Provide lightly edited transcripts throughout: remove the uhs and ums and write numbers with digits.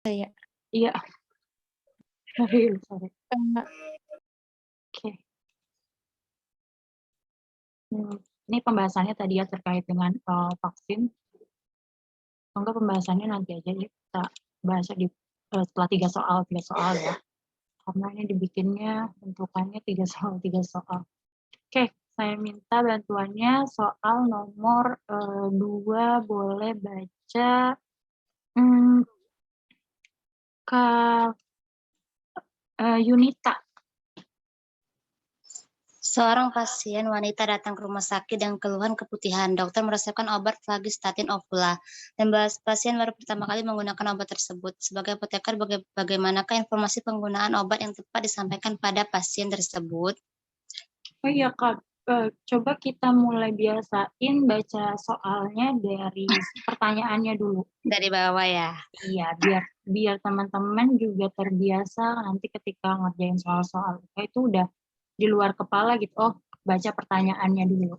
Kayak, Iya, sorry sorry. Kak, Oke, ini pembahasannya tadi ya terkait dengan, vaksin. Semoga pembahasannya nanti aja ya kita bahasnya setelah 3 soal ya, karena ini dibikinnya bentukannya 3 soal 3 soal. Oke, saya minta bantuannya soal nomor, 2 boleh baca, mmm, Kak, Yunita. Seorang pasien wanita datang ke rumah sakit dengan keluhan keputihan. Dokter meresepkan obat Flagystatin Ovula, dan pasien baru pertama kali menggunakan obat tersebut. Sebagai apoteker, bagaimanakah informasi penggunaan obat yang tepat disampaikan pada pasien tersebut? Oh iya Kak, coba kita mulai biasain baca soalnya dari pertanyaannya dulu. Dari bawah ya. Iya, biar biar teman-teman juga terbiasa nanti ketika ngerjain soal-soal itu udah di luar kepala gitu, oh baca pertanyaannya dulu,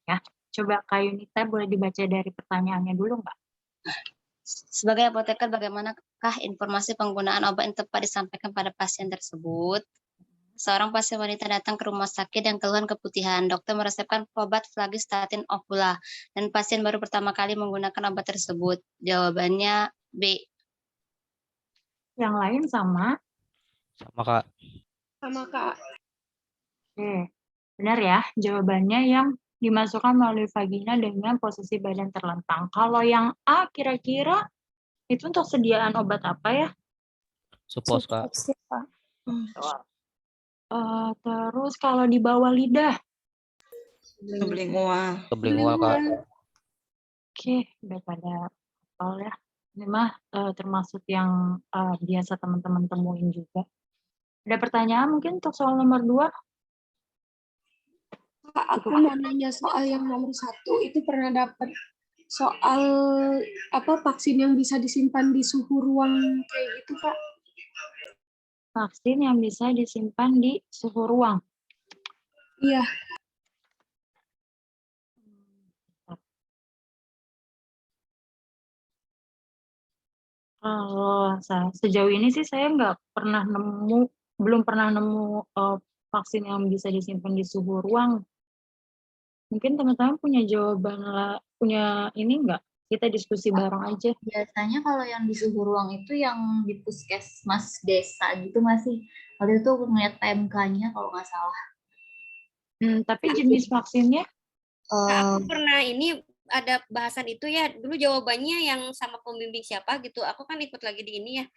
ya. Coba Kak Yunita boleh dibaca dari pertanyaannya dulu nggak? Sebagai apoteker, bagaimanakah informasi penggunaan obat yang tepat disampaikan pada pasien tersebut? Seorang pasien wanita datang ke rumah sakit dengan keluhan keputihan. Dokter meresepkan obat Flagystatin Ovula, dan pasien baru pertama kali menggunakan obat tersebut. Jawabannya B. Yang lain sama? Sama, Kak. sama Kak. Oke, benar ya, jawabannya yang dimasukkan melalui vagina dengan posisi badan terlentang. Kalau yang A kira-kira itu untuk sediaan obat apa ya? Suppose, Kak. Substitusi, Kak. Terus kalau di bawah lidah? Sublingual. Sublingual, Kak. Oke, udah pada hafal ya. Ini mah termasuk yang biasa teman-teman temuin juga. Ada pertanyaan mungkin untuk soal nomor 2? Kak, aku mau nanya soal yang nomor 1, itu pernah dapat soal apa vaksin yang bisa disimpan di suhu ruang kayak gitu, Kak? Vaksin yang bisa disimpan di suhu ruang. Iya. Kalau sejauh ini sih saya belum pernah nemu vaksin yang bisa disimpan di suhu ruang. Mungkin teman-teman punya jawaban punya ini nggak? Kita diskusi bareng aja. Biasanya kalau yang di suhu ruang itu yang di puskesmas desa gitu masih. Waktu itu aku ngeliat PMK-nya kalau nggak salah. Tapi jenis vaksinnya? Aku pernah ini ada bahasan itu ya, dulu jawabannya yang sama pembimbing siapa gitu, aku kan ikut lagi di ini ya,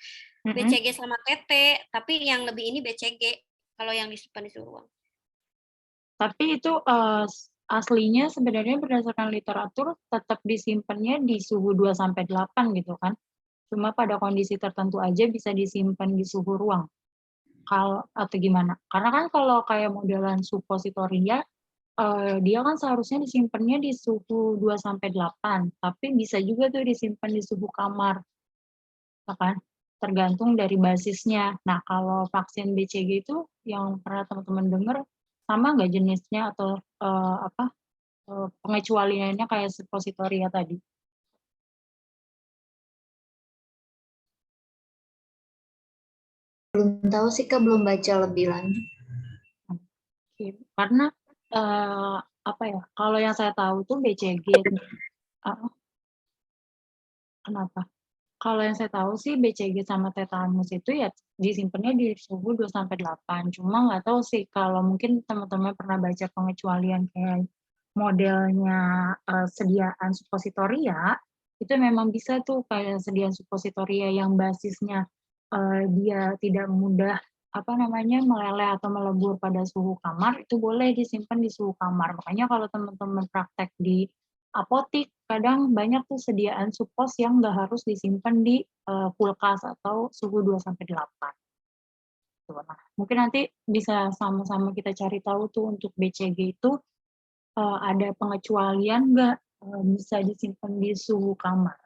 BCG sama TT, tapi yang lebih ini BCG, kalau yang disimpan di suhu ruang. Tapi itu aslinya sebenarnya berdasarkan literatur tetap disimpannya di suhu 2-8 gitu kan. Cuma pada kondisi tertentu aja bisa disimpan di suhu ruang. Atau gimana? Karena kan kalau kayak modelan suppositoria, dia kan seharusnya disimpannya di suhu 2-8, tapi bisa juga tuh disimpan di suhu kamar, ya kan? Tergantung dari basisnya. Nah, kalau vaksin BCG itu yang pernah teman-teman dengar, sama nggak jenisnya atau pengecualiannya kayak suppositoria tadi? Belum tahu sih Kak, belum baca lebih lanjut. Karena apa ya? Kalau yang saya tahu tuh BCG, kenapa? Kalau yang saya tahu sih BCG sama tetanus itu ya disimpannya di suhu 2-8. Cuma nggak tahu sih kalau mungkin teman-teman pernah baca pengecualian kayak modelnya sediaan suppositoria, itu memang bisa tuh kayak sediaan suppositoria yang basisnya dia tidak mudah meleleh atau melebur pada suhu kamar, itu boleh disimpan di suhu kamar. Makanya kalau teman-teman praktek di apotik, kadang banyak tuh sediaan suppos yang nggak harus disimpan di kulkas atau suhu 2-8. Nah, mungkin nanti bisa sama-sama kita cari tahu tuh untuk BCG itu ada pengecualian nggak bisa disimpan di suhu kamar.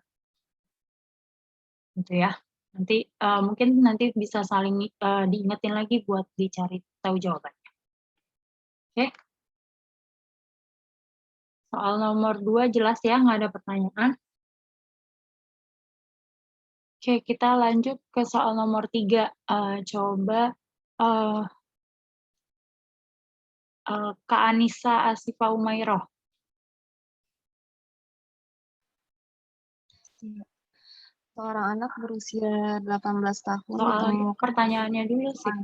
Gitu ya. Nanti mungkin nanti bisa saling diingetin lagi buat dicari tahu jawabannya. Oke. Soal nomor 2 jelas ya, nggak ada pertanyaan. Oke, kita lanjut ke soal nomor 3. Coba Kak Anissa Asifa Umairoh. Seorang anak berusia 18 tahun Soal ditemukan. pertanyaannya dulu sih.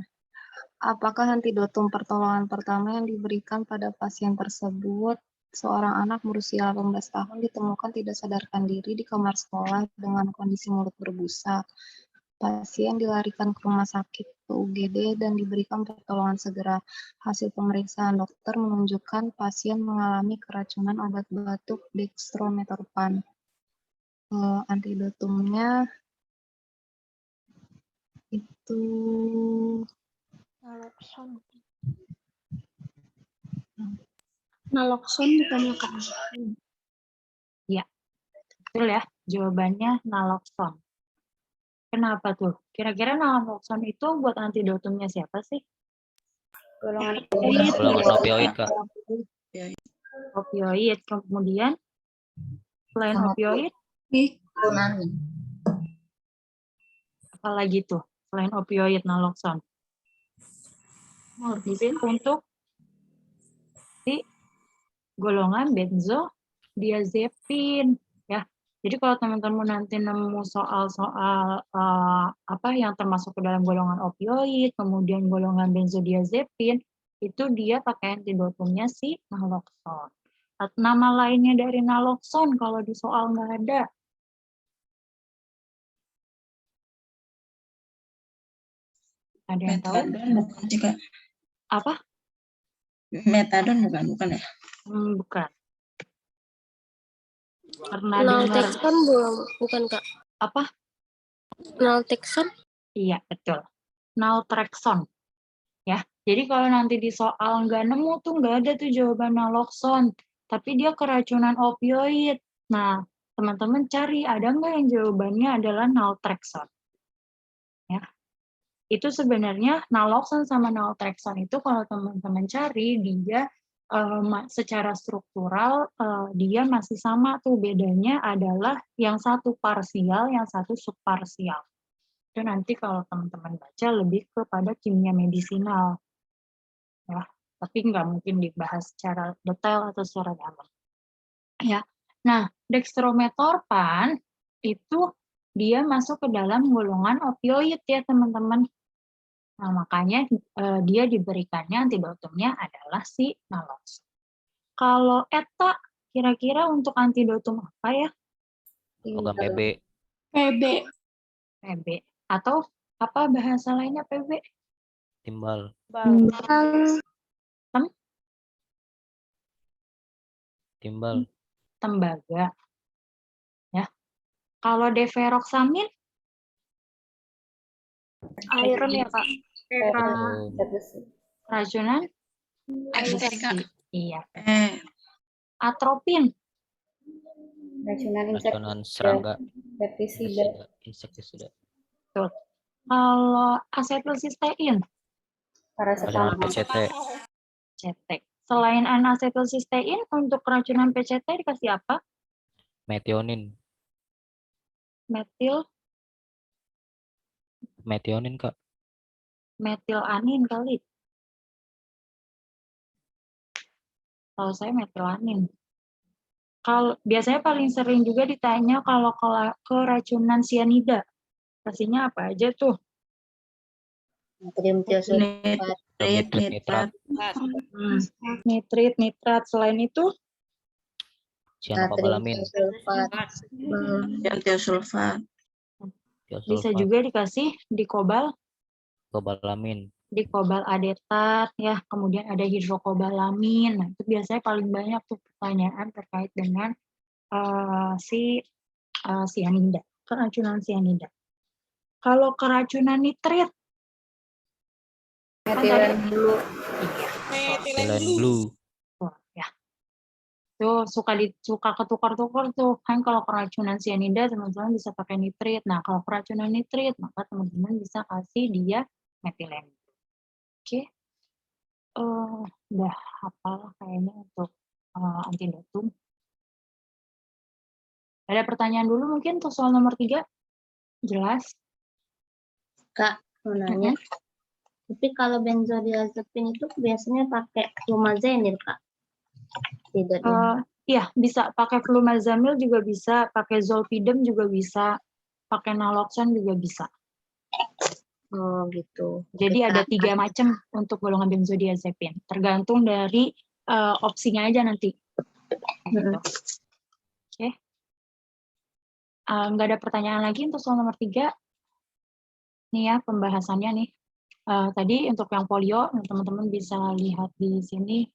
Apakah antidotum pertolongan pertama yang diberikan pada pasien tersebut? Seorang anak berusia 18 tahun ditemukan tidak sadarkan diri di kamar sekolah dengan kondisi mulut berbusa. Pasien dilarikan ke rumah sakit ke UGD dan diberikan pertolongan segera. Hasil pemeriksaan dokter menunjukkan pasien mengalami keracunan obat batuk dextromethorphan. Antidotumnya itu Naloxon bukannya Kak? Ya, betul ya. Jawabannya naloxon. Kenapa tuh? Kira-kira naloxon itu buat antidotumnya siapa sih? Golongan Golongan opioid, Kak. Opioid. Kemudian selain opioid, apalagi tuh selain opioid naloxon? Morbid untuk di golongan benzodiazepin ya. Jadi kalau teman-teman nanti nemu soal-soal apa yang termasuk ke dalam golongan opioid, kemudian golongan benzodiazepin, itu dia pakai antidotumnya si naloxon. Nama lainnya dari naloxon kalau di soal nggak ada. Ada yang tahu? Metadon bukan juga. Apa? Metadon bukan ya? Bukan. Pernah dengar Naltrexon bukan Kak? apa? Naltrexon? Iya, betul. Naltrexon. Ya, jadi kalau nanti di soal nggak nemu tuh nggak ada tuh jawaban naloxon, tapi dia keracunan opioid. Nah, teman-teman cari ada nggak yang jawabannya adalah naltrexon. Ya, itu sebenarnya naloxon sama naltrexon itu kalau teman-teman cari dia secara struktural dia masih sama tuh, bedanya adalah yang satu parsial, yang satu subparsial. Itu nanti kalau teman-teman baca lebih kepada kimia medisinal. Ya, tapi nggak mungkin dibahas secara detail atau secara dalam. Ya, nah dextromethorphan itu dia masuk ke dalam golongan opioid ya teman-teman. Nah makanya dia diberikannya antidotumnya adalah si naloxon. Kalau ETA kira-kira untuk antidotum apa ya? Program PB. PB. PB atau apa bahasa lainnya PB? Timbal. Timbal. Tembaga. Ya. Kalau deferoxamin? Iron ya Kak? Racunan? Besi. Iya. Atropin? Racunan serangga. Insektisida. Betul. Kalau asetilsistein? Racunan PCT. PCT. Selain anasetilsistein, untuk keracunan PCT dikasih apa? Metionin. Metionin, Kak. Metilanin kali. Kalau saya metilanin. Kalau biasanya paling sering juga ditanya kalau keracunan sianida, kasihnya apa aja tuh? natrium tiosulfat, Nitrat. Nitrit, nitrat. Selain itu, Cyanocobalamin. Tiosulfat. bisa juga dikasih dikobal, Cobalamin. dikobal adetat, ya. Kemudian ada hidrokobalamin. Nah, itu biasanya paling banyak tuh pertanyaan terkait dengan sianida, keracunan sianida. Kalau keracunan nitrit, metilen blue, Blue. ya. Tuh suka ketukar-tukar tuh. Kan kalau keracunan sianida teman-teman bisa pakai nitrit. Nah, kalau keracunan nitrit maka teman-teman bisa kasih dia metilen. Oke. Udah hafal kayaknya untuk antidotum. Ada pertanyaan dulu mungkin untuk soal nomor 3? Jelas? Kak, mau nanya. Tapi kalau benzodiazepin itu biasanya pakai flumazenil, Kak. Tidaknya. Iya, bisa pakai flumazamil juga bisa, pakai zolpidem juga bisa, pakai naloxone juga bisa. Oh gitu. Jadi ada 3 macam untuk golongan benzodiazepin, tergantung dari opsinya aja nanti. Gitu. Oke. Nggak ada pertanyaan lagi untuk soal nomor 3. Nih ya pembahasannya nih. Tadi untuk yang polio, teman-teman bisa lihat di sini,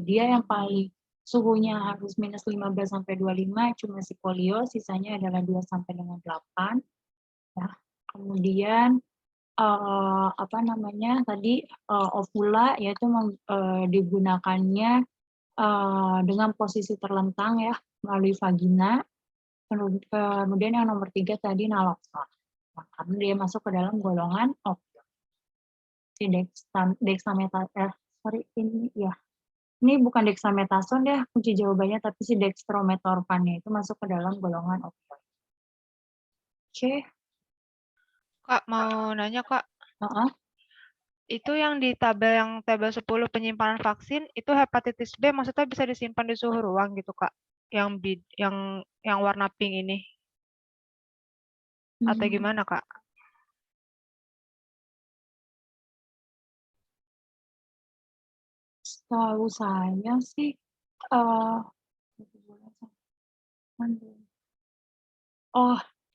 dia yang paling suhunya harus minus 15 sampai 25 cuma si polio, sisanya adalah 2 sampai dengan 8. Ya. Kemudian apa namanya tadi ovula yaitu digunakannya dengan posisi terlentang ya melalui vagina. Kemudian yang nomor 3 tadi naloxone. Nah, karena dia masuk ke dalam golongan opioid. Si ini bukan dexamethasone ya kunci jawabannya, tapi si dextrometorphan itu masuk ke dalam golongan opioid. Oke. Kak, mau nanya, Kak. Itu yang di tabel 10 penyimpanan vaksin, itu hepatitis B maksudnya bisa disimpan di suhu ruang gitu, Kak? Yang warna pink ini. Atau gimana, Kak? Setahu saya sih, oh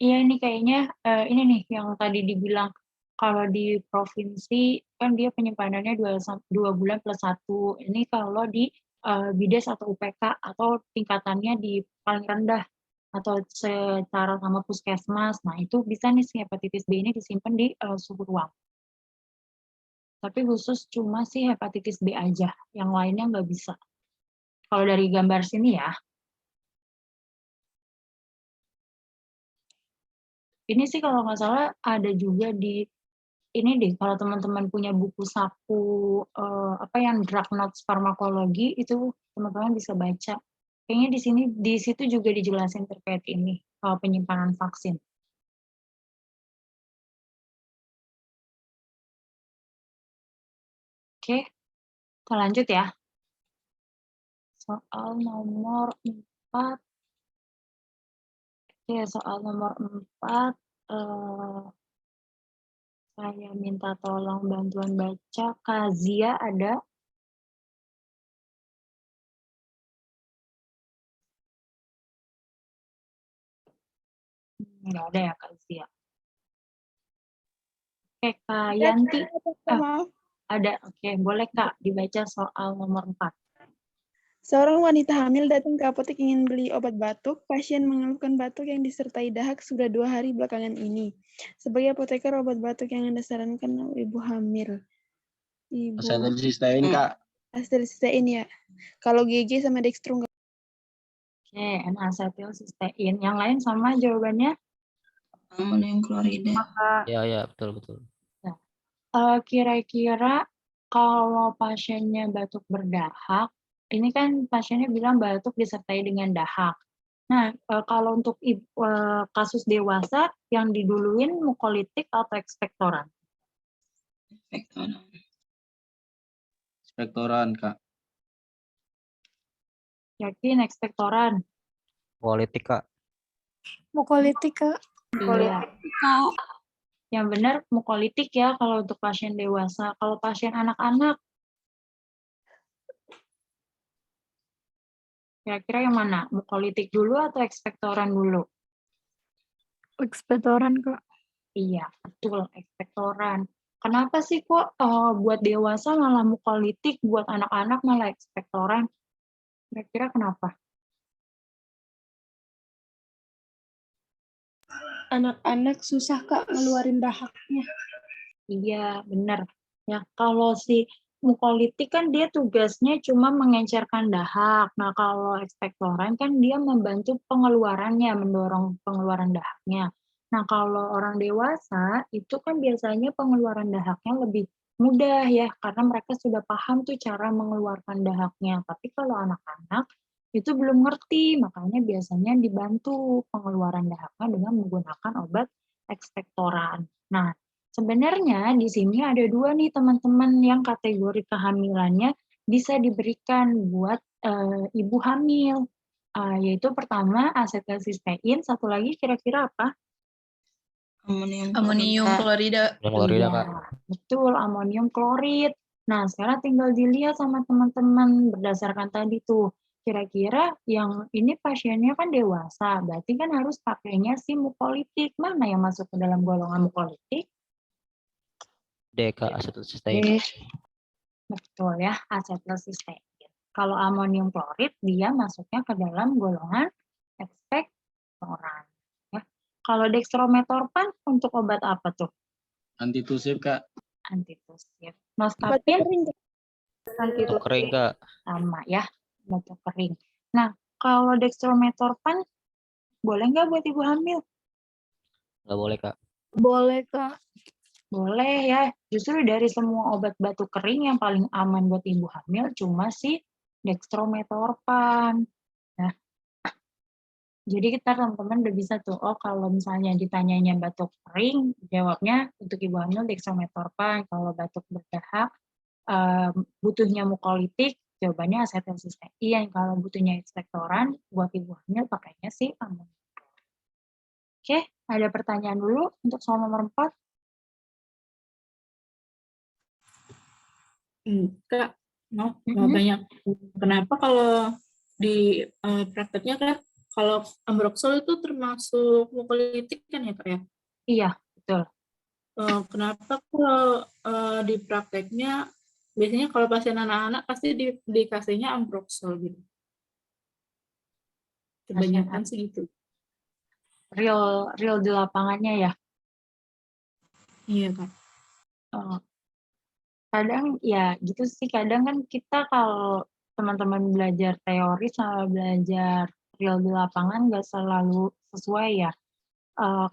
iya ini kayaknya ini nih yang tadi dibilang kalau di provinsi kan dia penyimpanannya 2 bulan plus 1. Ini kalau di Bides atau UPK atau tingkatannya di paling rendah atau secara sama puskesmas. Nah itu bisa nih si hepatitis B ini disimpan di suhu ruang. Tapi khusus cuma si hepatitis B aja, yang lainnya nggak bisa. Kalau dari gambar sini ya. Ini sih kalau nggak salah ada juga di ini deh, kalau teman-teman punya buku saku apa yang drug notes farmakologi itu teman-teman bisa baca. Kayaknya di situ juga dijelasin terkait ini penyimpanan vaksin. Oke, kita lanjut ya. Soal nomor 4. Oke, soal nomor 4. Saya minta tolong bantuan baca. Kazia ada? Nggak ada ya Kazia. Oke, Kak Yanti. Ada, oke. Boleh Kak dibaca soal nomor 4. Seorang wanita hamil datang ke apotek ingin beli obat batuk. Pasien mengeluhkan batuk yang disertai dahak sudah 2 hari belakangan ini. Sebagai apoteker, obat batuk yang Anda sarankan ibu hamil. Ibu. Acetylcysteine, Kak. Acetylcysteine ya. Kalau GG sama dextro enggak. Oke, N-acetylcysteine. Yang lain sama jawabannya? Ammonium klorida. Ya, betul. Ya. Kira-kira kalau pasiennya batuk berdahak, ini kan pasiennya bilang batuk disertai dengan dahak. Nah, kalau untuk kasus dewasa yang diduluin mukolitik atau ekspektoran? Ekspektoran, Kak. Yakin ekspektoran? Mukolitik, Kak. Mukolitik, Kak. Iya. Yang benar mukolitik ya kalau untuk pasien dewasa. Kalau pasien anak-anak, kira-kira yang mana? Mukolitik dulu atau ekspektoran dulu? Ekspektoran, Kak. Iya, betul, ekspektoran. Kenapa sih kok buat dewasa malah mukolitik, buat anak-anak malah ekspektoran? Kira-kira kenapa? Anak-anak susah Kak ngeluarin dahaknya. Iya, benar. Ya, kalau si mukolitik kan dia tugasnya cuma mengencerkan dahak. Nah, kalau ekspektoran kan dia membantu pengeluarannya, mendorong pengeluaran dahaknya. Nah, kalau orang dewasa itu kan biasanya pengeluaran dahaknya lebih mudah ya, karena mereka sudah paham tuh cara mengeluarkan dahaknya. Tapi kalau anak-anak itu belum ngerti, makanya biasanya dibantu pengeluaran dahaknya dengan menggunakan obat ekspektoran. Nah, sebenarnya di sini ada 2 nih teman-teman yang kategori kehamilannya bisa diberikan buat ibu hamil. Yaitu pertama asetilsistein, satu lagi kira-kira apa? Amonium klorida. Klorida, Iya, Kak. betul, amonium klorid. Nah, sekarang tinggal dilihat sama teman-teman berdasarkan tadi tuh. Kira-kira yang ini pasiennya kan dewasa, berarti kan harus pakainya si mukolitik. Mana yang masuk ke dalam golongan mukolitik? D, Kak, asetilsistein. Betul ya, asetilsistein. Kalau amonium klorid, dia masuknya ke dalam golongan ekspektoran. Ya. Kalau dextrometorphan untuk obat apa tuh? Antitusif, Kak. Antitusif. Nostapin? Batuk kering, Kak. Sama ya, batuk kering. Nah, kalau dextrometorphan boleh nggak buat ibu hamil? Nggak boleh, Kak. Boleh, Kak. Boleh ya. Justru dari semua obat batuk kering yang paling aman buat ibu hamil cuma si dextrometorphan. Nah, jadi kita teman-teman udah bisa tuh, oh kalau misalnya ditanyanya batuk kering, jawabnya untuk ibu hamil dextrometorphan. Kalau batuk berdahak, butuhnya mukolitik, jawabannya asetilsistein. Kalau butuhnya ekspektoran, buat ibu hamil pakainya si amonium. Oke, ada pertanyaan dulu untuk soal nomor 4. Kak, mau tanya, kenapa kalau di prakteknya kan kalau ambroxol itu termasuk mukolitik kan ya, Kak ya? Iya, betul. Kenapa kalau di prakteknya biasanya kalau pasien anak-anak pasti dikasihnya ambroxol gitu? Kebanyakan sih gitu. Real di lapangannya ya? Iya, Kak. Kadang ya gitu sih, kadang kan kita kalau teman-teman belajar teori sama belajar real di lapangan nggak selalu sesuai ya.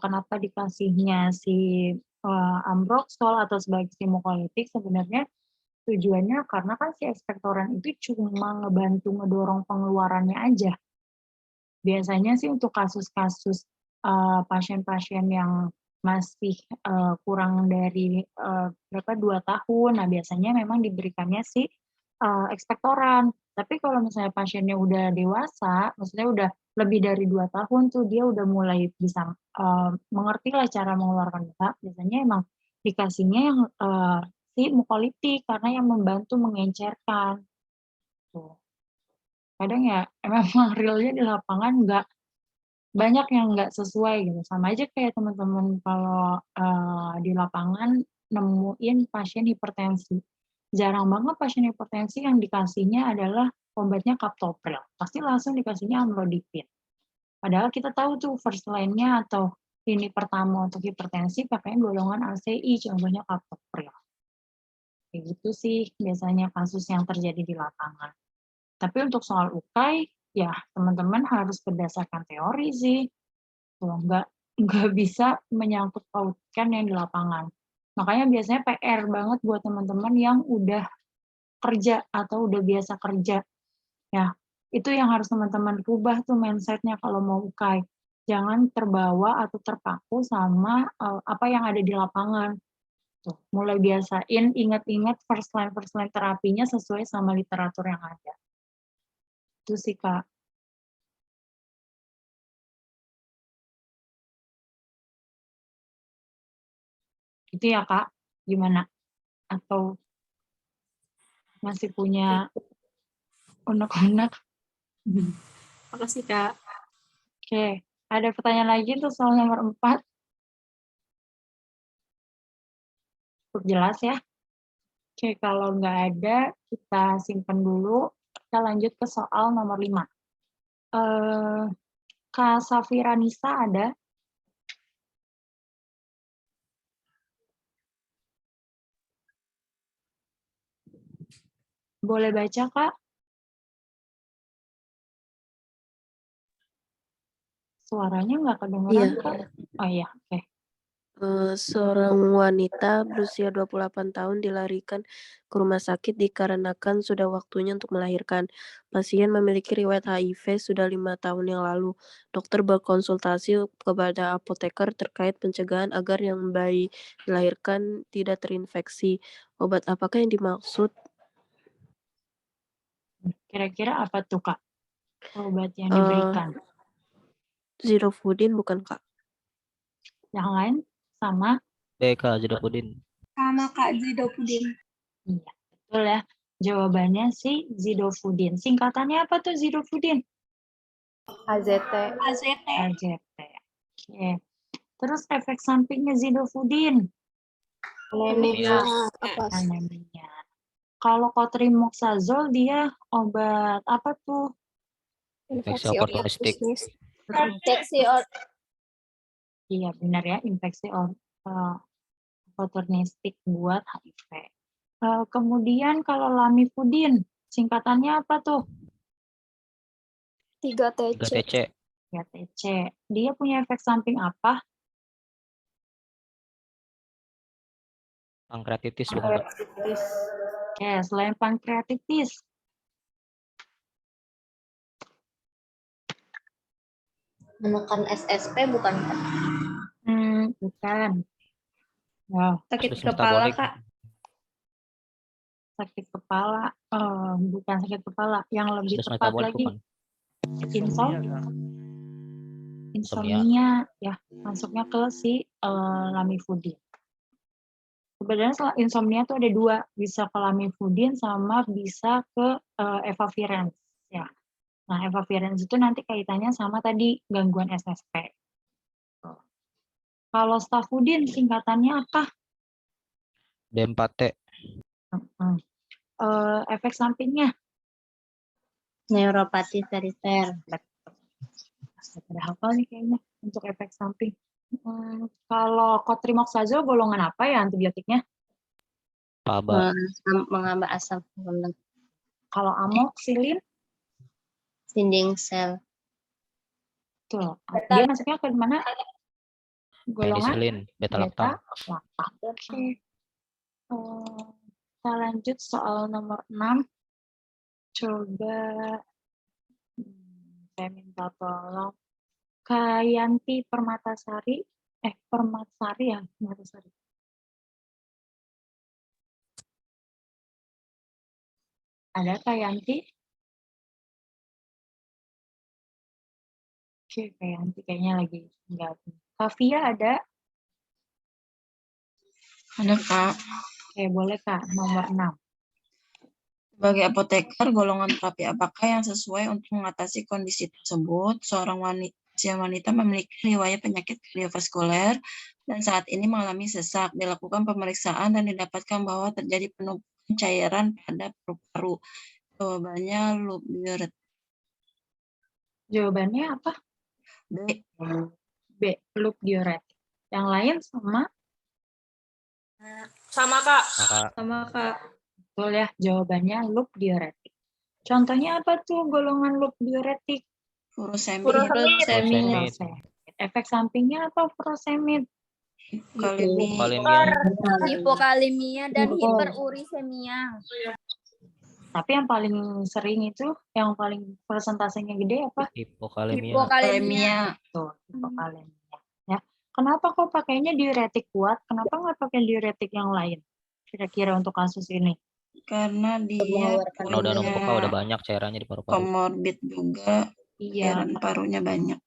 Kenapa dikasihnya si ambroxol atau sebagai si mukolitik, sebenarnya tujuannya karena kan si ekspektoran itu cuma ngebantu ngedorong pengeluarannya aja. Biasanya sih untuk kasus-kasus pasien-pasien yang masih kurang dari 2 tahun, nah biasanya memang diberikannya si ekspektoran. Tapi kalau misalnya pasiennya udah dewasa, maksudnya udah lebih dari 2 tahun tuh dia udah mulai bisa mengerti lah cara mengeluarkan darah, biasanya emang dikasihnya yang si mukolitik karena yang membantu mengencerkan. Tuh. Kadang ya memang realnya di lapangan banyak yang nggak sesuai gitu. Sama aja kayak teman-teman kalau di lapangan nemuin pasien hipertensi. Jarang banget pasien hipertensi yang dikasihnya adalah obatnya kaptopril. Pasti langsung dikasihnya amlodipin. Padahal kita tahu tuh first line-nya atau ini pertama untuk hipertensi pakainya golongan ACI, contohnya kaptopril. Kayak gitu sih biasanya kasus yang terjadi di lapangan. Tapi untuk soal UKAI, ya teman-teman harus berdasarkan teori sih. Tuh, nggak bisa menyangkut pautkan yang di lapangan. Makanya biasanya PR banget buat teman-teman yang udah kerja atau udah biasa kerja. Ya, itu yang harus teman-teman rubah tuh mindset-nya kalau mau UKAI. Jangan terbawa atau terpaku sama apa yang ada di lapangan. Tuh, mulai biasain ingat-ingat first line terapinya sesuai sama literatur yang ada. Itu sih, Kak. Itu ya, Kak. Gimana? Atau masih punya unek-unek? Makasih, Kak. Oke, ada pertanyaan lagi untuk soal nomor 4? Cukup jelas ya? Oke, kalau nggak ada, kita simpan dulu. Kita lanjut ke soal nomor 5. Kak Safira Nisa ada? Boleh baca, Kak? Suaranya nggak kedengeran, Kak? Oh iya, oke. Seorang wanita berusia 28 tahun dilarikan ke rumah sakit dikarenakan sudah waktunya untuk melahirkan. Pasien memiliki riwayat HIV sudah 5 tahun yang lalu. Dokter berkonsultasi kepada apoteker terkait pencegahan agar yang bayi dilahirkan tidak terinfeksi. Obat apakah yang dimaksud? Kira-kira apa tuh, Kak? Obat yang Eh, diberikan. Zidofudin bukan, Kak? Yang lain sama? Kak, Zidofudin. Sama Kak, Zidofudin. Iya, betul ya. Jawabannya si Zidofudin. Singkatannya apa tuh Zidofudin? AZT. AZT. Oke. Terus efek sampingnya Zidofudin? Anemia. Anemia. Kalau cotrimoxazole dia obat apa tuh? Infeksi oportunistik. Iya benar ya, infeksi oportunistik buat HIV. Kemudian kalau lamivudin, singkatannya apa tuh? 3TC. 3TC. Dia punya efek samping apa? Pankreatitis bukan, Kak? Oke, selain pankreatitis. Menekan SSP bukan, Kak? Bukan. Wow. Sakit kepala, Kak. Sakit kepala, bukan sakit kepala. Yang lebih Stress tepat metabolik lagi, bukan? insomnia, ya, masuknya ke si lamivudin. Sebenarnya insomnia tuh ada dua, bisa ke lamivudin sama bisa ke efavirenz, ya. Nah, efavirenz itu nanti kaitannya sama tadi gangguan SSP. Kalau stafudin singkatannya apa? D4T. Efek sampingnya? Neuropati seriter. Ada hafal nih kayaknya untuk efek samping. Kalau cotrimoxazole golongan apa ya antibiotiknya? Paba. Menghambat asam urat. Kalau amoxicillin? Dinding sel. Tuh, dia masuknya ke mana? Golongan? Penicillin, beta-lactam. Oke. Kita lanjut soal nomor 6. Coba saya minta tolong Kayanti Permatasari. Permatasari ya? Permatasari. Ada Kayanti? Oke, Kayanti kayaknya lagi enggak. Kavia ada? Ada, Kak. Oke, boleh Kak. Nomor 6. Sebagai apoteker, golongan terapi apakah yang sesuai untuk mengatasi kondisi tersebut? Seorang wanita memiliki riwayat penyakit kardiovaskuler dan saat ini mengalami sesak. Dilakukan pemeriksaan dan didapatkan bahwa terjadi penumpukan cairan pada paru-paru. Jawabannya loop diuretik. Jawabannya apa? B. Loop diuretik. Yang lain sama? Sama, Kak. Sama, Kak. Betul ya, jawabannya loop diuretik. Contohnya apa tuh golongan loop diuretik? Furosemid. Efek sampingnya apa furosemid? Hipokalemia dan hiperurisemia. Tapi yang paling sering itu, yang paling persentasenya gede apa? Hipokalemia. Tuh, hipokalemia. Ya. Kenapa kok pakainya diuretik kuat? Kenapa nggak pakai diuretik yang lain? Kira-kira untuk kasus ini? Karena dia Karena udah numpuk, udah banyak cairannya di paru-paru. komorbid juga. Iya. Cairan parunya banyak.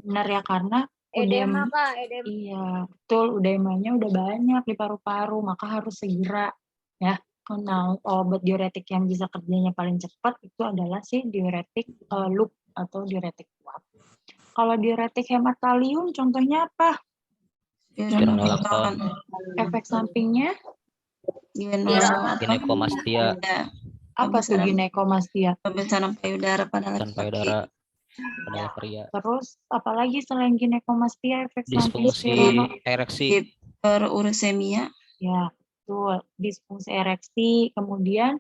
Benar ya, karena Edema, Kak, edema. Iya, betul. Edemanya udah banyak di paru-paru, maka harus segera ya. Nah, obat diuretik yang bisa kerjanya paling cepat itu adalah si diuretik loop atau diuretik kuat. Kalau diuretik hemat kalium, contohnya apa? Spironolakton. Efek sampingnya? Ginekomastia. Apa tuh ginekomastia? Pembesaran payudara pada payudara pada pria. Terus apalagi selain ginekomastia efek disfungsi ereksi? Hiperurisemia. Ya, betul. Disfungsi ereksi, kemudian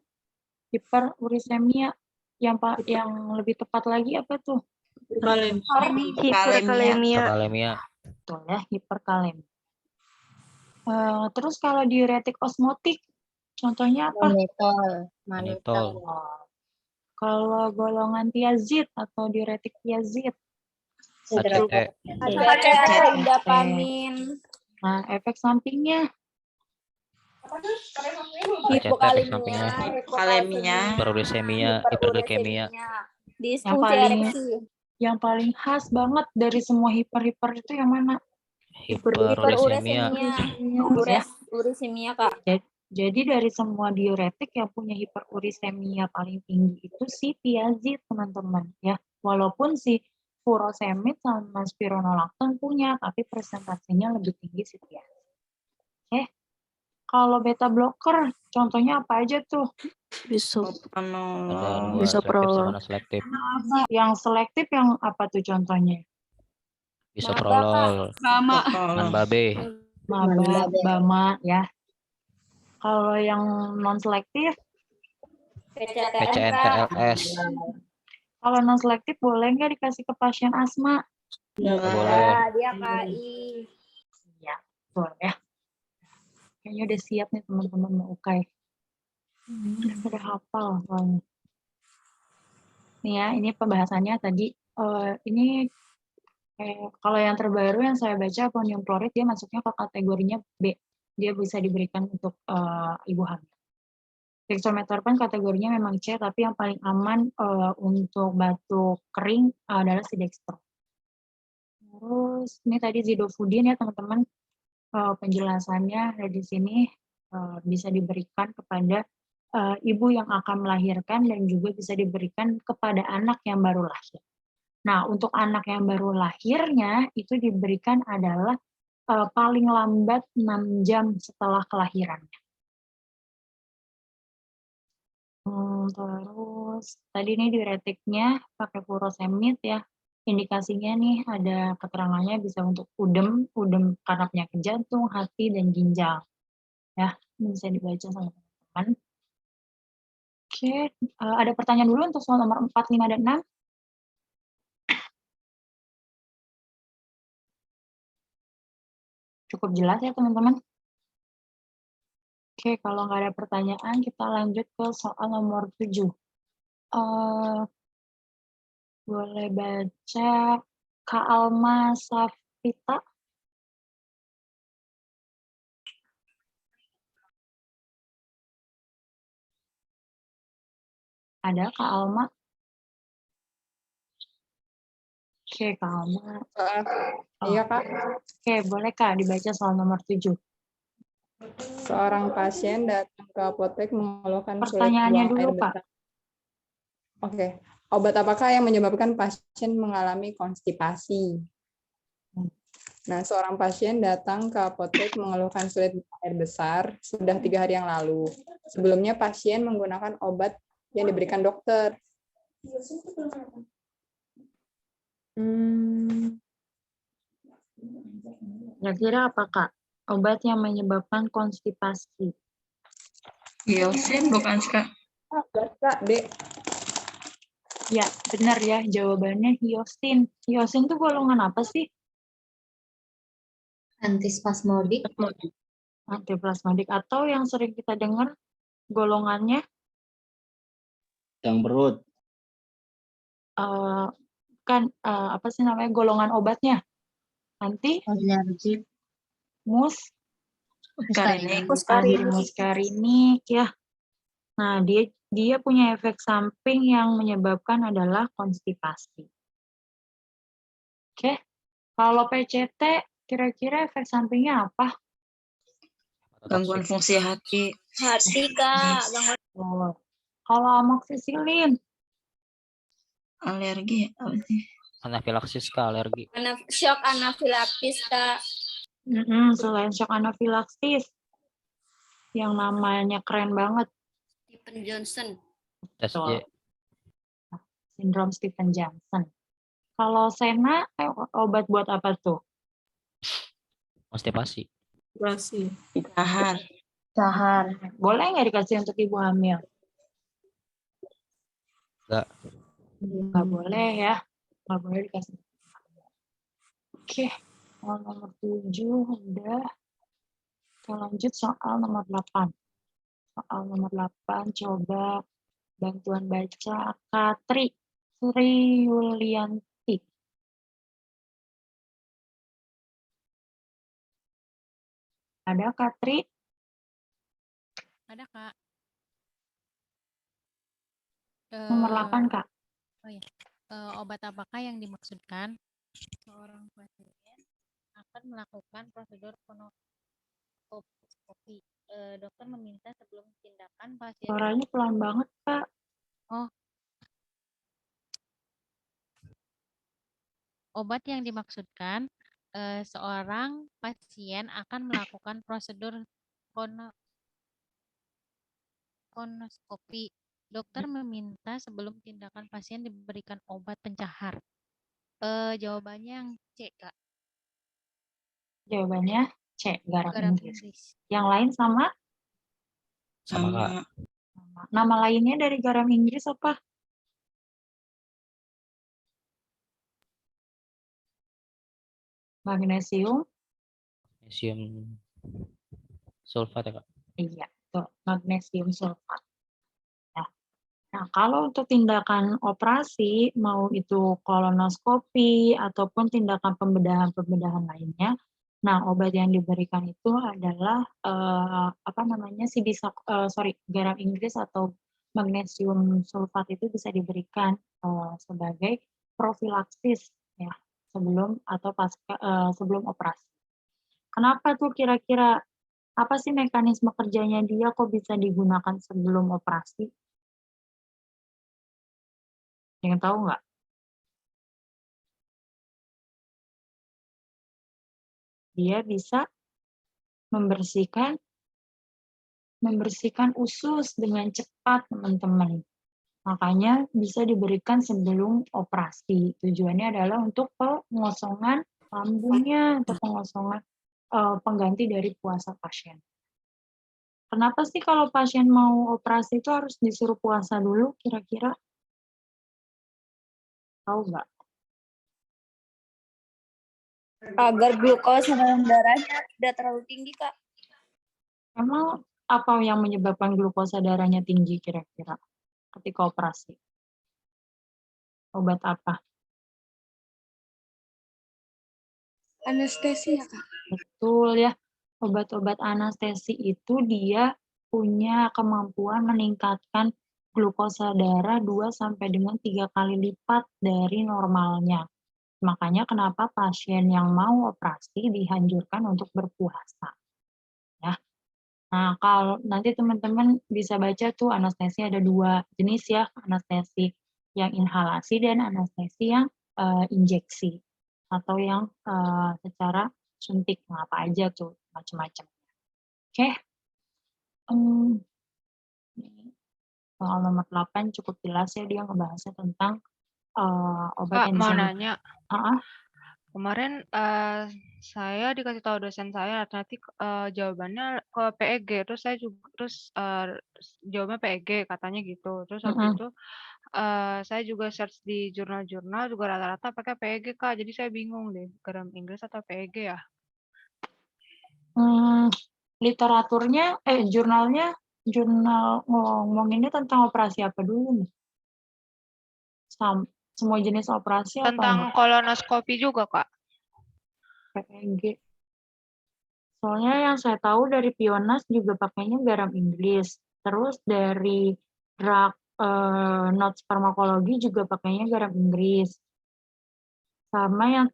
hiperurisemia. Yang lebih tepat lagi apa tuh? Hiperkalemia. Hiperkalemia. Betul ya, hiperkalemia. Terus kalau diuretik osmotik, contohnya apa? Manitol. Kalau golongan tiazid atau diuretik tiazid? ACT. Indapamin. Nah, efek sampingnya? ACT efek sampingnya. Hipokalemia, Hiperurisemia, hiperglikemia. Disfungsi ereksi. Yang paling khas banget dari semua hiper itu yang mana? Hiperurisemia. Urisemia, Kak. Jadi dari semua diuretik yang punya hiperurisemia paling tinggi itu si tiazid, teman-teman, ya. Walaupun si furosemid sama spironolakton punya, tapi presentasinya lebih tinggi si tiazid. Oke. Kalau beta blocker, contohnya apa aja tuh? Ada dua, selektif sama non-selektif. Yang selektif yang apa tuh contohnya? Bisoprolol, Manbabe, Bama, ya. Kalau yang non-selektif? PCNTLS. Kalau non-selektif boleh nggak dikasih ke pasien asma? Boleh. Dia KI. Ya, boleh. Kayaknya udah siap nih teman-teman mau UKAI. Udah hafal soalnya. Nih ya, ini pembahasannya tadi. Ini kalau yang terbaru yang saya baca ammonium klorid dia masuknya ke kategorinya B. Dia bisa diberikan untuk ibu hamil. Dextromethorphan kategorinya memang C, tapi yang paling aman untuk batuk kering adalah si dextro. Terus ini tadi zidofudin ya teman-teman, penjelasannya di sini bisa diberikan kepada ibu yang akan melahirkan dan juga bisa diberikan kepada anak yang baru lahir. Nah, untuk anak yang baru lahirnya itu diberikan adalah paling lambat 6 jam setelah kelahirannya. Terus tadi ini diuretiknya pakai furosemid ya. Indikasinya nih ada keterangannya bisa untuk udem karena penyakit jantung, hati, dan ginjal. Ya, ini bisa dibaca sama teman-teman. Oke, ada pertanyaan dulu untuk soal nomor 4, 5, dan 6? Cukup jelas ya teman-teman? Oke, kalau nggak ada pertanyaan, kita lanjut ke soal nomor 7. Boleh baca Kak Alma Safita? Ada Kak Alma? Oke, Kak Alma. Iya, Kak. Oke, boleh Kak dibaca soal nomor 7. Seorang pasien datang ke apotek mengeluhkan sulit Pertanyaannya buang dulu, air Kak. besar. Oke. Obat apakah yang menyebabkan pasien mengalami konstipasi? Nah, seorang pasien datang ke apotek mengeluhkan sulit buang air besar sudah 3 hari yang lalu. Sebelumnya pasien menggunakan obat yang diberikan dokter. Kira-kira apa Kak? Obat yang menyebabkan konstipasi. Hiosin bukan Kak? Kak, D. Ya, benar ya. Jawabannya hiosin. Hiosin itu golongan apa sih? Antispasmodik. Antiplasmodik. Atau yang sering kita dengar golongannya? Yang perut. Apa sih namanya? Golongan obatnya? Muskarinik ya. Nah, dia punya efek samping yang menyebabkan adalah konstipasi. Oke. Kalau PCT kira-kira efek sampingnya apa? Gangguan fungsi hati. Hati, Kak. Kalau amoksisilin? Alergi apa sih? Anafilaksis Kak, alergi. Shock anafilaksis, Kak. Selain shock anafilaksis, yang namanya keren banget. Stephen Johnson. Sindrom Stephen Johnson. Kalau Sena, obat buat apa tuh? Konstipasi. Dahar. Boleh nggak dikasih untuk ibu hamil? Nggak boleh ya. Nggak boleh dikasih. Oke. Nomor 7 udah. Kita lanjut soal nomor 8. Soal nomor 8, coba bantuan baca Katri Sri Yulianti. Ada Katri? Ada, Kak. Nomor 8, Kak. Oh ya. Obat apakah yang dimaksudkan? Seorang pasien akan melakukan prosedur konoskopi. Dokter meminta sebelum tindakan pasien. Suaranya pelan banget, Kak. Oh. Obat yang dimaksudkan, seorang pasien akan melakukan prosedur konoskopi. Dokter meminta sebelum tindakan pasien diberikan obat pencahar. Jawabannya yang C, Kak. Jawabannya C, garam Garam Inggris. Inggris. Yang lain sama? Sama, Kak. Nama lainnya dari garam Inggris apa? Magnesium. Magnesium sulfat ya, Kak. Iya, tuh, magnesium sulfat. Nah, kalau untuk tindakan operasi, mau itu kolonoskopi ataupun tindakan pembedahan lainnya, nah obat yang diberikan itu adalah garam Inggris atau magnesium sulfat itu bisa diberikan sebagai profilaksis ya sebelum operasi. Kenapa tuh kira-kira apa sih mekanisme kerjanya dia kok bisa digunakan sebelum operasi? Yang tahu nggak? Dia bisa membersihkan usus dengan cepat, teman-teman. Makanya bisa diberikan sebelum operasi. Tujuannya adalah untuk pengosongan lambungnya, untuk pengosongan pengganti dari puasa pasien. Kenapa sih kalau pasien mau operasi itu harus disuruh puasa dulu kira-kira? Tahu nggak? Agar glukosa dalam darahnya tidak terlalu tinggi, Kak. Emang apa yang menyebabkan glukosa darahnya tinggi kira-kira ketika operasi? Obat apa? Anestesi ya, Kak? Betul ya. Obat-obat anestesi itu dia punya kemampuan meningkatkan glukosa darah 2 sampai dengan 3 kali lipat dari normalnya. Makanya kenapa pasien yang mau operasi dianjurkan untuk berpuasa. Ya. Nah, kalau nanti teman-teman bisa baca tuh anestesi ada 2 jenis ya, anestesi yang inhalasi dan anestesi yang injeksi atau yang secara suntik. Nah, apa aja tuh macam-macam. Oke. Soal nomor 8 cukup jelas ya dia ngebahasnya tentang obat Kak, yang mau bisa nanya. Kemarin Saya dikasih tahu dosen saya nanti jawabannya ke PEG, terus saya juga jawabnya PEG katanya gitu. Terus habis itu saya juga search di jurnal-jurnal juga rata-rata pakai PEG, Kak. Jadi saya bingung deh, garam Inggris atau PEG ya? Literaturnya jurnal ngomonginnya tentang operasi apa dulu nih? Semua jenis operasi atau Tentang kolonoskopi juga, Kak. PEG. Soalnya yang saya tahu dari Pionas juga pakainya garam Inggris. Terus dari drug notes farmakologi juga pakainya garam Inggris. Sama yang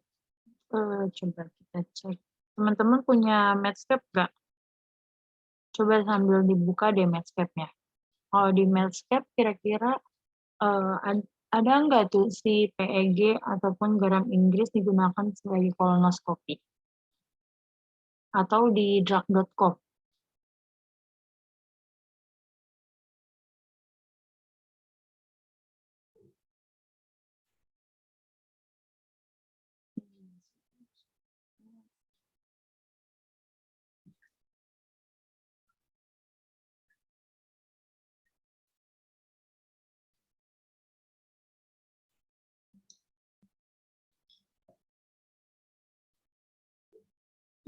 coba kita cek. Teman-teman punya Medscape nggak? Coba sambil dibuka deh Medscape-nya. Kalau di Medscape kira-kira ada nggak tuh si PEG ataupun garam Inggris digunakan sebagai kolonoskopi? Atau di drug.com?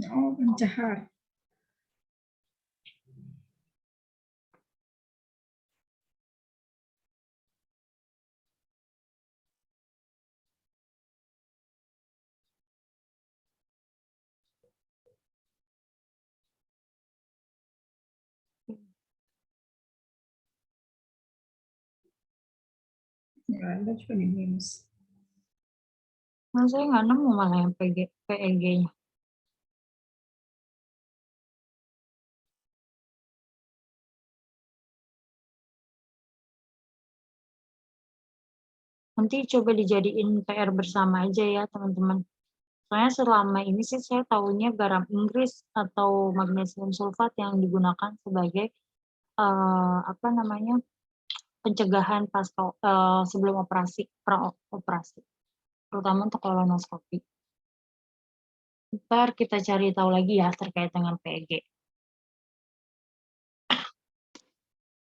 Oh, pencahar. ada juga di minus. Nah, saya nggak nemu malah yang PEG-nya. Nanti coba dijadiin PR bersama aja ya, teman-teman. Soalnya selama ini sih saya tahunya garam Inggris atau magnesium sulfat yang digunakan sebagai apa namanya pencegahan sebelum operasi, pra-operasi, terutama untuk kolonoskopi. Ntar kita cari tahu lagi ya terkait dengan PEG.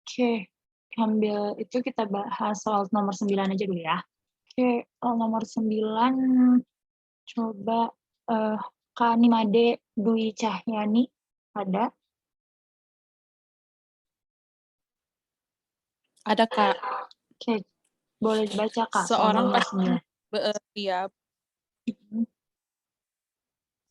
Oke, ambil itu kita bahas soal nomor 9 aja dulu ya. Oke, nomor 9 coba Kak Nimade Dwi Cahyani ada? Ada, Kak. Oke, boleh dibaca, Kak.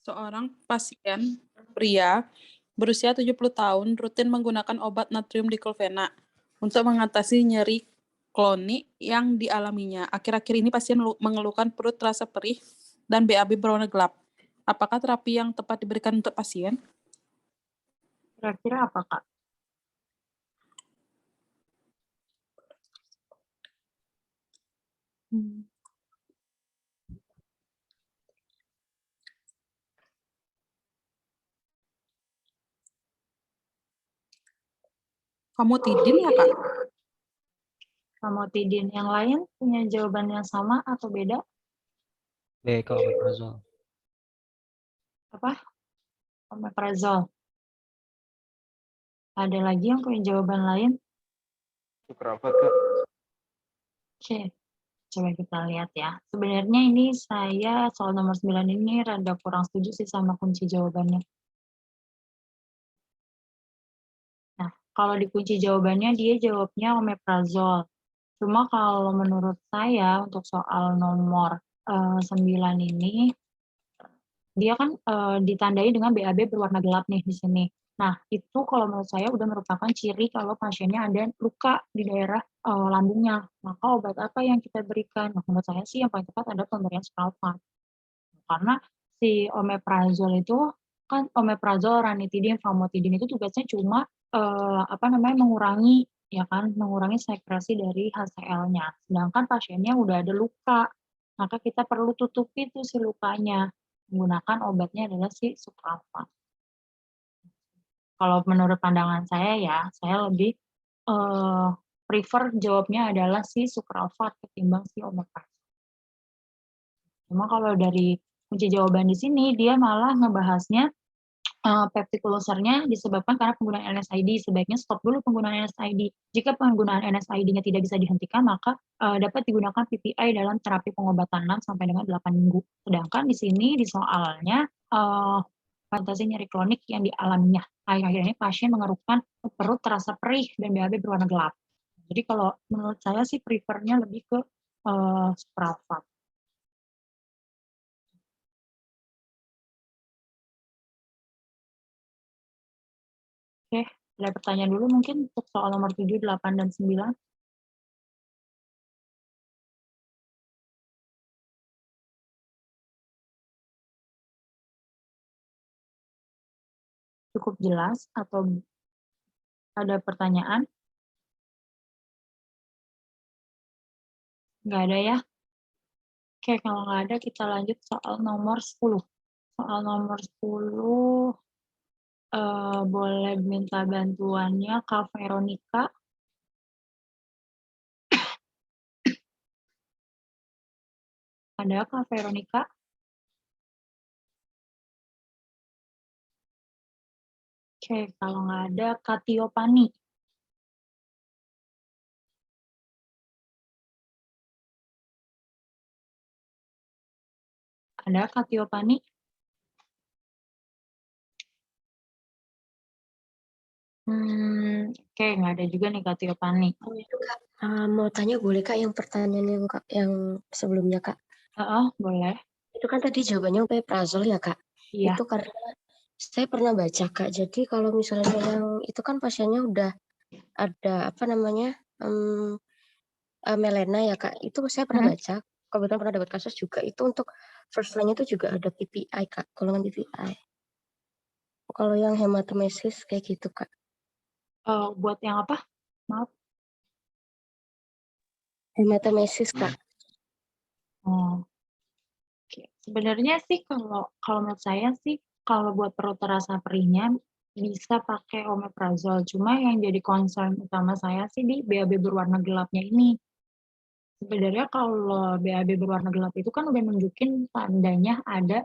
Seorang pasien pria berusia 70 tahun rutin menggunakan obat natrium diklofenak untuk mengatasi nyeri kronik yang dialaminya. Akhir-akhir ini pasien mengeluhkan perut terasa perih dan BAB berwarna gelap. Apakah terapi yang tepat diberikan untuk pasien? Kira-kira apa, Kak? Famotidin ya, Kak? Famotidin. Yang lain punya jawaban yang sama atau beda? B, Kak, omeprazol. Apa? Omeprazol. Ada lagi yang punya jawaban lain? Sukralfat, Kak. Oke, coba kita lihat ya. Sebenarnya ini saya soal nomor 9 ini rada kurang setuju sih sama kunci jawabannya. Nah, kalau di kunci jawabannya dia jawabnya omeprazol. Cuma kalau menurut saya untuk soal nomor 9 ini, dia kan ditandai dengan BAB berwarna gelap nih di sini. Nah, itu kalau menurut saya udah merupakan ciri kalau pasiennya ada luka di daerah lambungnya. Maka obat apa yang kita berikan? Nah, menurut saya sih yang paling tepat ada pemberian Sukralfat. Karena si omeprazol itu kan omeprazol, ranitidin, famotidin itu tugasnya cuma mengurangi ya kan, mengurangi sekresi dari HCl-nya. Sedangkan pasiennya udah ada luka, maka kita perlu tutupi tuh si lukanya. Menggunakan obatnya adalah si Sukralfat. Kalau menurut pandangan saya ya, saya lebih prefer jawabnya adalah si Sukralfat ketimbang si omeprazol. Cuma kalau dari kunci jawaban di sini, dia malah ngebahasnya peptide ulcernya disebabkan karena penggunaan NSAID. Sebaiknya stop dulu penggunaan NSAID. Jika penggunaan NSAID-nya tidak bisa dihentikan, maka dapat digunakan PPI dalam terapi pengobatan 6 sampai dengan 8 minggu. Sedangkan di sini di soalnya fantasi nyeri kronik yang dialaminya. Akhir-akhir ini pasien mengeluhkan perut terasa perih dan BAB berwarna gelap. Jadi kalau menurut saya sih prefernya lebih ke Sukralfat. Oke, ada pertanyaan dulu mungkin untuk soal nomor 7, 8, dan 9. Cukup jelas atau ada pertanyaan? Nggak ada ya? Oke, kalau nggak ada kita lanjut soal nomor 10. Soal nomor 10 boleh minta bantuannya Kak Veronica. Ada Kak Veronica? Oke, kalau nggak ada Kak Tiopani. Ada Kak Tiopani? Oke, nggak ada juga nih Kak Tiopani. Mau tanya boleh Kak yang pertanyaan yang sebelumnya Kak? Boleh. Itu kan tadi jawabannya omeprazol ya Kak? Iya. Itu karena saya pernah baca Kak, jadi kalau misalnya yang itu kan pasiennya udah ada Melena ya Kak, itu saya pernah baca, kebetulan pernah dapat kasus juga, itu untuk first line itu juga ada PPI Kak, golongan PPI. Kalau yang hematomesis kayak gitu Kak. Buat yang apa? Maaf. Hematomesis Kak. Oh. Oke. Sebenarnya sih kalau menurut saya sih kalau buat perut terasa perihnya bisa pakai omeprazole. Cuma yang jadi concern utama saya sih di BAB berwarna gelapnya ini. Sebenarnya kalau BAB berwarna gelap itu kan udah nunjukin tandanya ada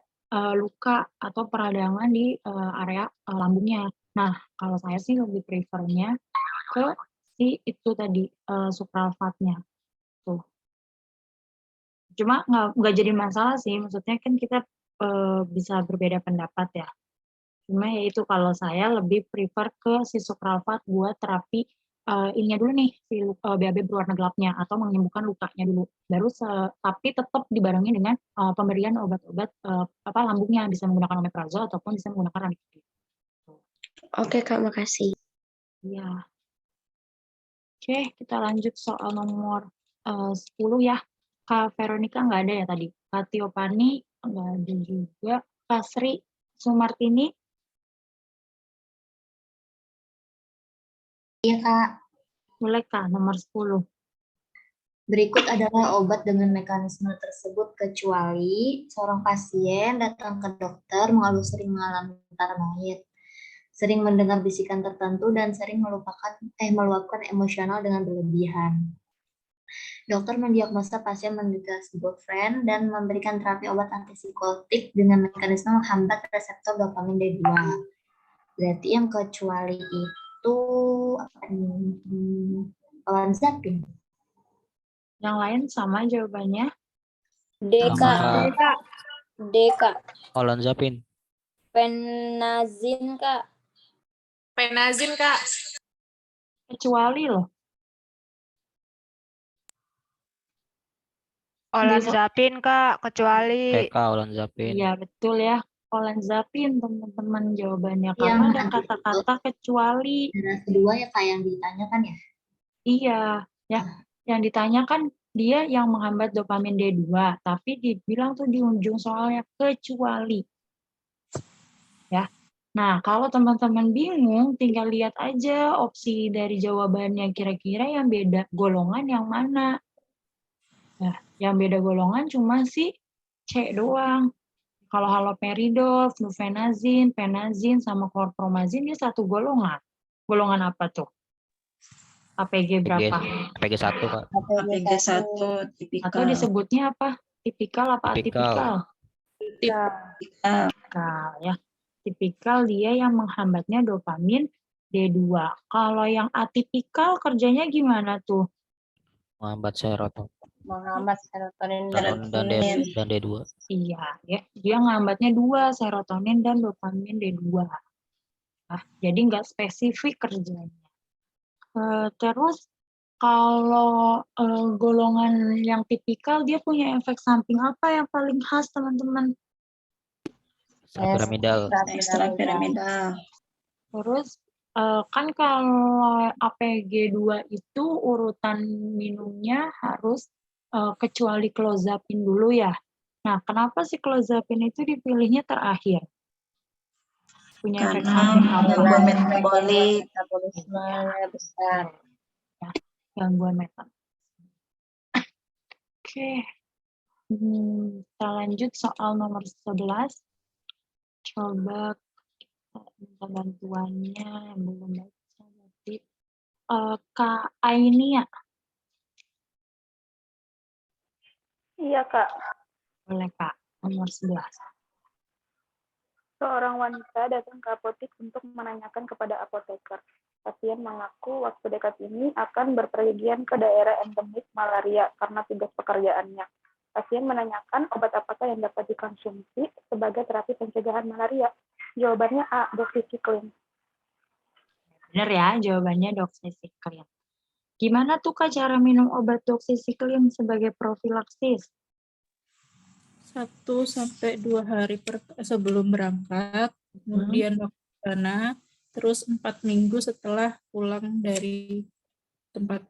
luka atau peradangan di area lambungnya. Nah, kalau saya sih lebih prefernya ke si itu tadi supralfatnya tuh. Cuma nggak jadi masalah sih, maksudnya kan kita bisa berbeda pendapat ya. Cuma ya itu kalau saya lebih prefer ke si supralfat buat terapi ininya dulu nih si BAB berwarna gelapnya atau menyembuhkan lukanya dulu. Baru tapi tetap dibarengi dengan pemberian obat-obat apa lambungnya, bisa menggunakan omeprazole ataupun bisa menggunakan ranitidine. Oke Kak, makasih. Iya. Oke, kita lanjut soal nomor 10 ya. Kak Veronica nggak ada ya tadi. Kak Tiopani nggak ada juga. Kak Sri Sumartini. Iya Kak. Boleh Kak, nomor 10. Berikut adalah obat dengan mekanisme tersebut kecuali seorang pasien datang ke dokter mengeluh sering mengalami paranoid, sering mendengar bisikan tertentu, dan sering meluapkan emosional dengan berlebihan. Dokter mendiagnosa pasien menderita schizofren dan memberikan terapi obat antipsikotik dengan mekanisme menghambat reseptor dopamin D2. Berarti yang kecuali itu apa nih? Olanzapine. Yang lain sama jawabannya? D Kak. D Kak. Olanzapine. Penazin Kak. Penazin Kak. Kecuali loh. Olanzapine Kak, kecuali. PK olanzapine. Iya betul ya. Olanzapine teman-teman jawabannya. Karena ada kata-kata kecuali. Generasi kedua ya Kak yang ditanyakan ya? Iya, ya. Yang ditanyakan dia yang menghambat dopamin D2, tapi dibilang tuh di ujung soalnya kecuali. Ya. Nah, kalau teman-teman bingung, tinggal lihat aja opsi dari jawabannya kira-kira yang beda golongan yang mana. Nah, yang beda golongan cuma si C doang. Kalau haloperidol, flufenazin, penazin, sama chlorpromazin dia satu golongan. Golongan apa tuh? APG berapa? APG 1 Kak. APG 1 tipikal. Atau disebutnya apa? Tipikal apa atipikal? Tipikal ya. Tipikal dia yang menghambatnya dopamin D2. Kalau yang atipikal kerjanya gimana tuh? Menghambat serotonin Menghambat serotonin dan D2. Iya, ya. Dia menghambatnya dua, serotonin dan dopamin D2. Nah, jadi nggak spesifik kerjanya. Terus kalau golongan yang tipikal dia punya efek samping apa yang paling khas teman-teman? Ekstrapiramidal. Terus kan kalau APG2 itu urutan minumnya harus kecuali clozapine dulu ya. Nah, kenapa sih clozapine itu dipilihnya terakhir? Punya efek samping apa? Gangguan metabolik. Metabolismenya besar. Ya, gangguan metabolisme. Oke. Kita lanjut soal nomor 11. Coba minta bantuannya yang belum baca berarti Kak Ainia. Iya, Kak. Boleh, Kak. Nomor 11. Seorang wanita datang ke apotek untuk menanyakan kepada apoteker. Pasien mengaku waktu dekat ini akan berpergian ke daerah endemik malaria karena tugas pekerjaannya. Pasien menanyakan obat apakah yang dapat dikonsumsi sebagai terapi pencegahan malaria. Jawabannya A, doxycycline. Benar ya, jawabannya doxycycline. Gimana tuh Kak cara minum obat doxycycline sebagai profilaksis? 1-2 hari sebelum berangkat, kemudian waktu sana, terus 4 minggu setelah pulang dari tempat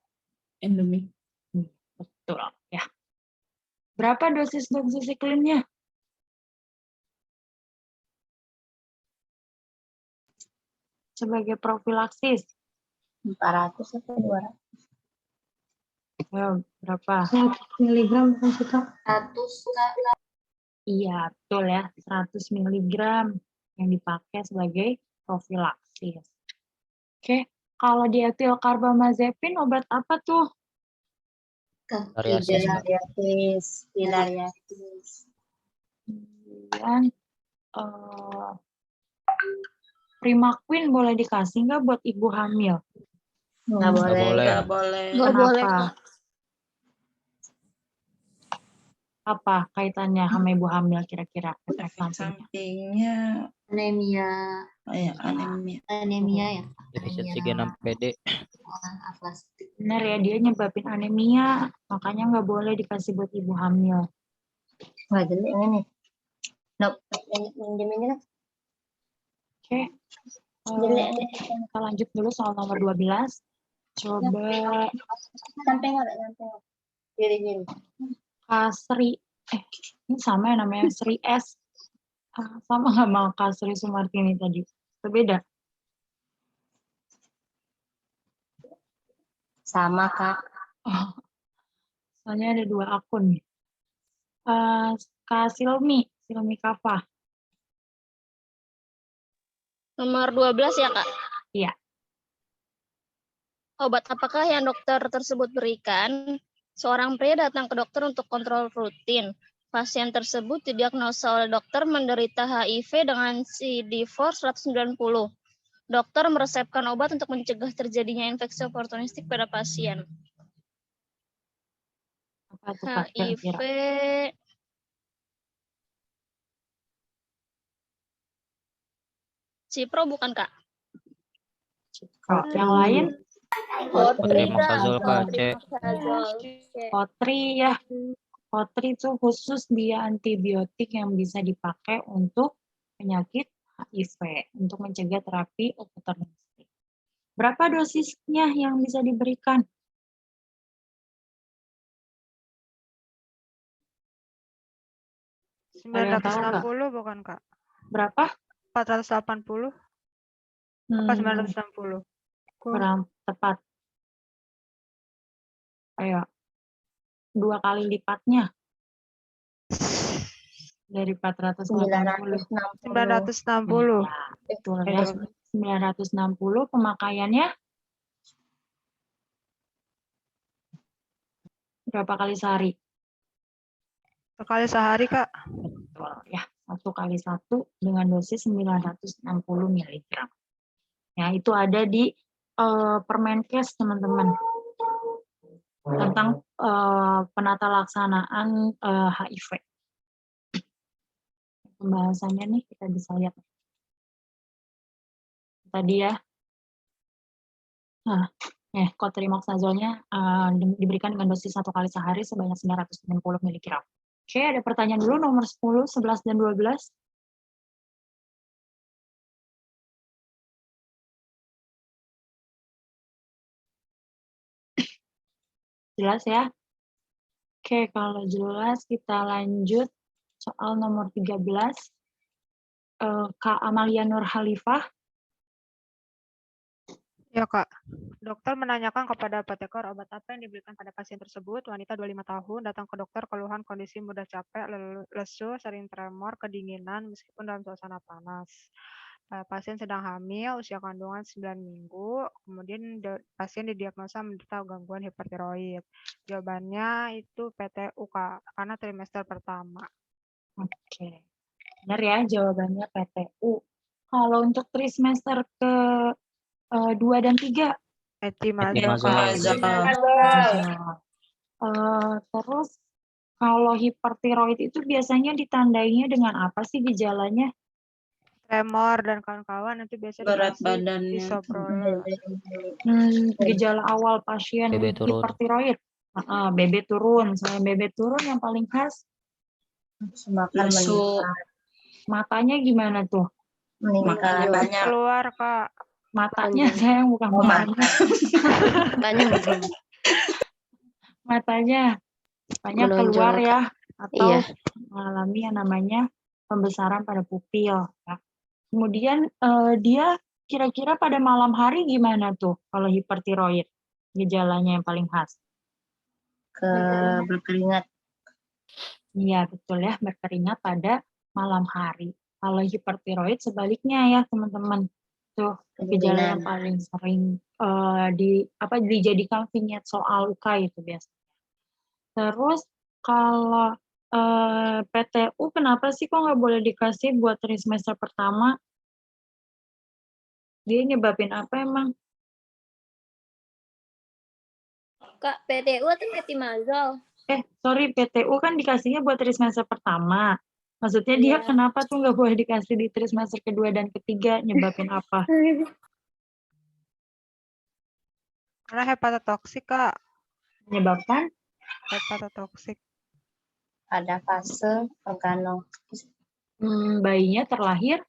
endemi. Betul, ya. Berapa dosis doxycycline-nya? Sebagai profilaksis. 400 atau 200? Ya, berapa? 100 miligram bukan sih, Kak? 100, Kak. Iya, betul ya. 100 mg yang dipakai sebagai profilaksis. Oke, kalau dietil karbamazepin obat apa tuh? Filariasis. Kemudian Primaquine boleh dikasih nggak buat ibu hamil? Nggak boleh. Nggak boleh. Nggak boleh, Kenapa? Kak. Apa kaitannya sama ibu hamil kira-kira? Efek Efek sampingnya? sampingnya Anemia. Anemia ya. Defisit C6 PD. Aplastik. Benar ya, dia nyebabin anemia, makanya nggak boleh dikasih buat ibu hamil. Nggak jelek ini nih. Nope. Minjem ini lah. Oke. Kita lanjut dulu soal nomor 12. Coba Sampai nggak? Kiri. Kasri. Ini sama ya namanya Sri S. Sama nggak sama Kasri Sumartini tadi? Berbeda? Sama, Kak. Oh, soalnya ada 2 akun nih. Kak Silmi Kafa. Nomor 12 ya, Kak? Iya. Obat apakah yang dokter tersebut berikan? Seorang pria datang ke dokter untuk kontrol rutin. Pasien tersebut didiagnosa oleh dokter menderita HIV dengan CD4 190. Dokter meresepkan obat untuk mencegah terjadinya infeksi oportunistik pada pasien. Apa tuh, Kak, HIV kira-kira? Cipro bukan, Kak? Yang lain? Otrimoxazol, Kak, C. Otri ya. Otri itu khusus dia antibiotik yang bisa dipakai untuk penyakit HIV, untuk mencegah terapi oportunistik. Berapa dosisnya yang bisa diberikan? Ada yang tahu nggak? 960 bukan, Kak? Berapa? 480 apa 960? Kurang tepat. Ayo. 2 kali lipatnya. Dari 480. 960. Ya, betul ya. 960 pemakaiannya berapa kali sehari? Sekali sehari, Kak. Betul ya. 1 kali 1 dengan dosis 960 mg. Ya, itu ada di Permenkes, teman-teman. Tentang penata laksanaan HIV. Pembahasannya nih kita bisa lihat. Tadi ya. Nah, Cotrimoxazolnya diberikan dengan dosis 1 kali sehari sebanyak 960 mg. Oke, ada pertanyaan dulu nomor 10, 11, dan 12. Jelas ya? Oke, kalau jelas kita lanjut soal nomor 13. Kak Amalia Nur Khalifah. Ya, Kak. Dokter menanyakan kepada apoteker obat apa yang diberikan pada pasien tersebut. Wanita 25 tahun datang ke dokter keluhan kondisi mudah capek, lesu, sering tremor, kedinginan meskipun dalam suasana panas. Pasien sedang hamil, usia kandungan 9 minggu, kemudian pasien didiagnosa menderita gangguan hipertiroid. Jawabannya itu PTU, Kak, karena trimester pertama. Oke. Benar ya, jawabannya PTU. Kalau untuk trimester ke 2 dan 3? Terus kalau hipertiroid itu biasanya ditandainya dengan apa sih gejalanya? Tremor dan kawan-kawan nanti biasanya Berat dikasih badannya. bisoprolol. Gejala awal pasien BB turun. hipertiroid. BB turun. Selain BB turun yang paling khas Lesu. matanya gimana tuh? Matanya Keluar, Kak. Matanya saya bukan matanya. Matanya Matanya Rupanya keluar ya, atau mengalami yang namanya pembesaran pada pupil. Ya. Kemudian dia kira-kira pada malam hari gimana tuh kalau hipertiroid? Gejalanya yang paling khas. Berkeringat. Iya, betul ya, berkeringat pada malam hari. Kalau hipertiroid sebaliknya ya, teman-teman. Tuh, gejala yang paling sering dijadikan vignette soal UK itu biasanya. Terus kalau PTU kenapa sih kok nggak boleh dikasih buat trimester pertama? Dia nyebabin apa emang? Kak, PTU atau metimazol? Sorry, PTU kan dikasihnya buat trimester pertama. Maksudnya dia kenapa tuh nggak boleh dikasih di trimester kedua dan ketiga? Nyebabin apa? Karena hepatotoksik, Kak. Menyebabkan? Hepatotoksik. Pada fase organo. Bayinya terlahir?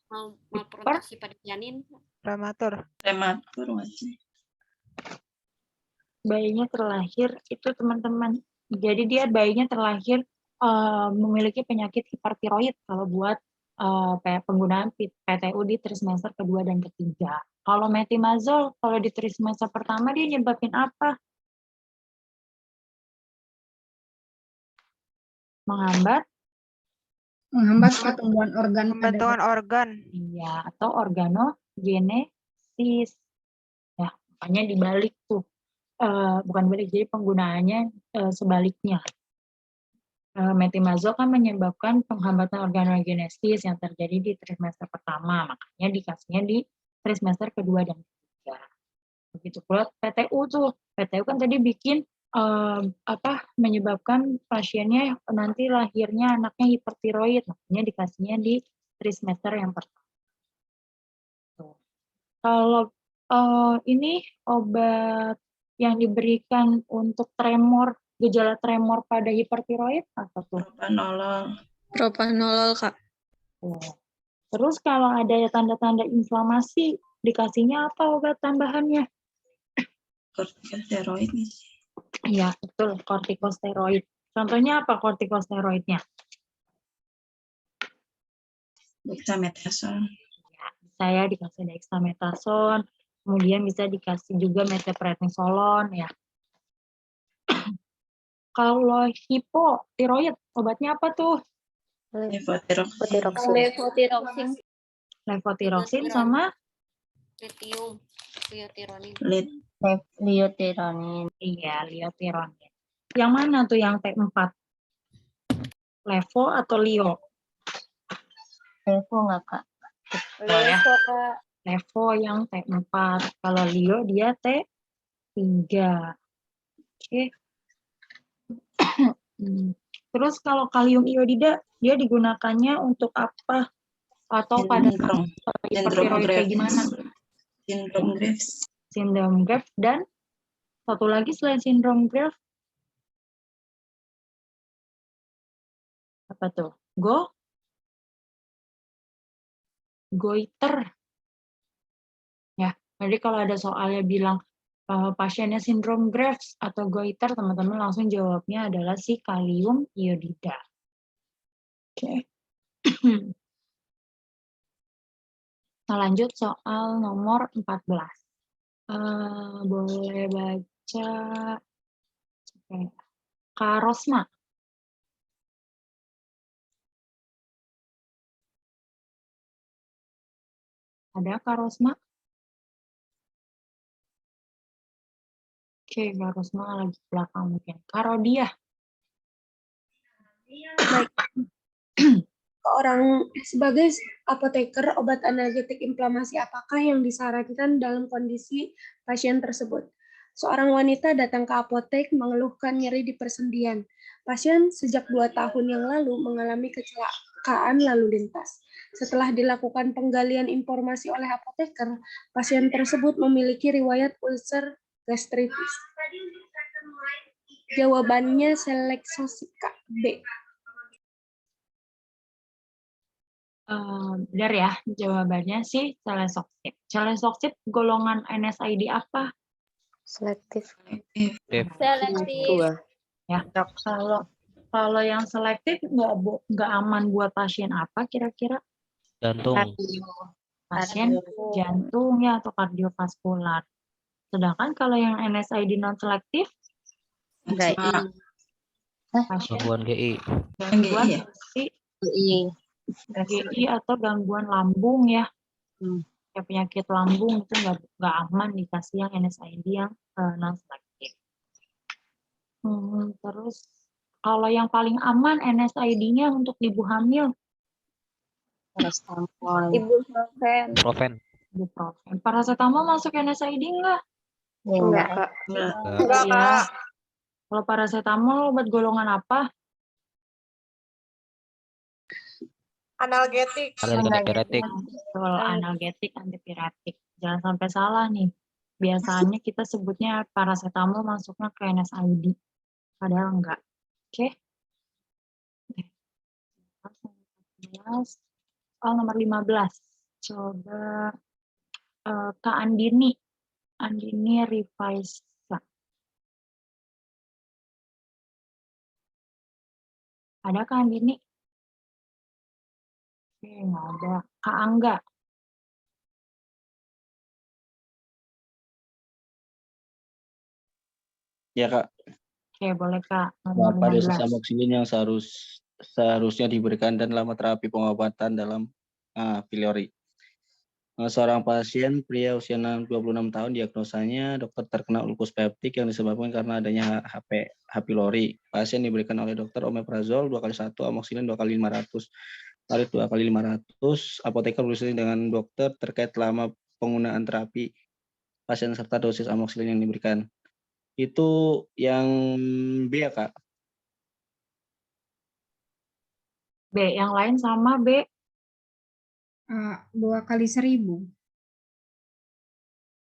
Malproduksi pada janin. Prematur. Bayinya terlahir itu teman-teman. Jadi dia bayinya terlahir memiliki penyakit hipertiroid kalau buat penggunaan PTU di trimester kedua dan ketiga. Kalau metimazol kalau di trimester pertama dia nyebabin apa? Menghambat pertumbuhan organ. Pembentukan organ. Iya, atau organogenesis. Ya, makanya dibalik tuh. Bukan balik, jadi penggunaannya sebaliknya. Metimazol kan menyebabkan penghambatan organogenesis yang terjadi di trimester pertama, makanya dikasihnya di trimester kedua dan ketiga. Begitu pula PTU tuh. PTU kan tadi bikin menyebabkan pasiennya nanti lahirnya anaknya hipertiroid, makanya dikasihnya di trimester yang pertama. Tuh. Kalau ini obat yang diberikan untuk tremor, gejala tremor pada hipertiroid apa tuh? Propanolol, Kak. Terus kalau ada tanda-tanda inflamasi, dikasihnya apa obat tambahannya? Kortikosteroid. Iya, betul, kortikosteroid. Contohnya apa kortikosteroidnya? Dexamethasone. Ya, bisa ya dikasih dexamethasone. Kemudian bisa dikasih juga metoprenisolon ya. Kalau hipotiroid, obatnya apa tuh? Levotiroxin. Levotiroxin sama? Liotiranin. Iya, liotiranin. Yang mana tuh yang T4? Levo atau Lio? Levo nggak, Kak? Levo, Kak. Levo yang T4. Kalau Lio dia T3. Oke. Terus kalau kalium iodida dia digunakannya untuk apa? Atau pada hipertiroid kayak gimana? Sindrom Graves dan satu lagi selain sindrom Graves apa tuh? Goiter. Ya, jadi kalau ada soalnya bilang pasiennya sindrom Graves atau goiter, teman-teman langsung jawabnya adalah si kalium iodida. Oke. Nah, lanjut soal nomor 14. Boleh baca Kak Rosma. Ada Kak Rosma? Oke, Kak Rosma lagi belakang mungkin. Kak Rodia. Baik. Sebagai apoteker, obat analgetik inflamasi apakah yang disarankan dalam kondisi pasien tersebut? Seorang wanita datang ke apotek mengeluhkan nyeri di persendian. Pasien sejak 2 tahun yang lalu mengalami kecelakaan lalu lintas. Setelah dilakukan penggalian informasi oleh apoteker, pasien tersebut memiliki riwayat ulcer gastritis. Jawabannya Selexosika B. Benar ya, jawabannya sih Celecoxib. Celecoxib golongan NSAID apa? Selektif. Ya, kalau Kalau yang selektif nggak aman buat pasien apa kira-kira? Jantung. Pasien jantung ya atau kardiovaskular. Sedangkan kalau yang NSAID non selektif Gangguan GI. gangguan GI atau gangguan lambung ya. Kayak penyakit lambung itu nggak aman dikasih yang NSAID yang non selektif. Terus kalau yang paling aman NSAID-nya untuk ibu hamil. Ibuprofen. Paracetamol masuk NSAID enggak? Enggak, Kak. Enggak, Ya. Kak. Kalau paracetamol obat golongan apa? Analgetik. Antipiretik. Betul, analgetik, antipiretik. Jangan sampai salah nih. Biasanya kita sebutnya paracetamol masuknya ke NSAID. Padahal enggak. Oke. Nomor 15. Coba Kak Andini. Andini Rifaisa. Ada Kak Andini? Oke, nggak ada. Kak Angga. Ya, Kak. Oke, boleh Kak. Nomor Berapa dosis 15. amoxicillin yang seharusnya diberikan dan lama terapi pengobatan dalam pylori. Seorang pasien pria usia 26 tahun diagnosanya dokter terkena lupus peptik yang disebabkan karena adanya H. pylori. Pasien diberikan oleh dokter omeprazol 2x1, amoxicillin 2x500. Tarif 2x500. Apoteker berdiskusi dengan dokter terkait lama penggunaan terapi pasien serta dosis amoxicillin yang diberikan. Itu yang B ya, Kak? B, yang lain sama B. 2x1000.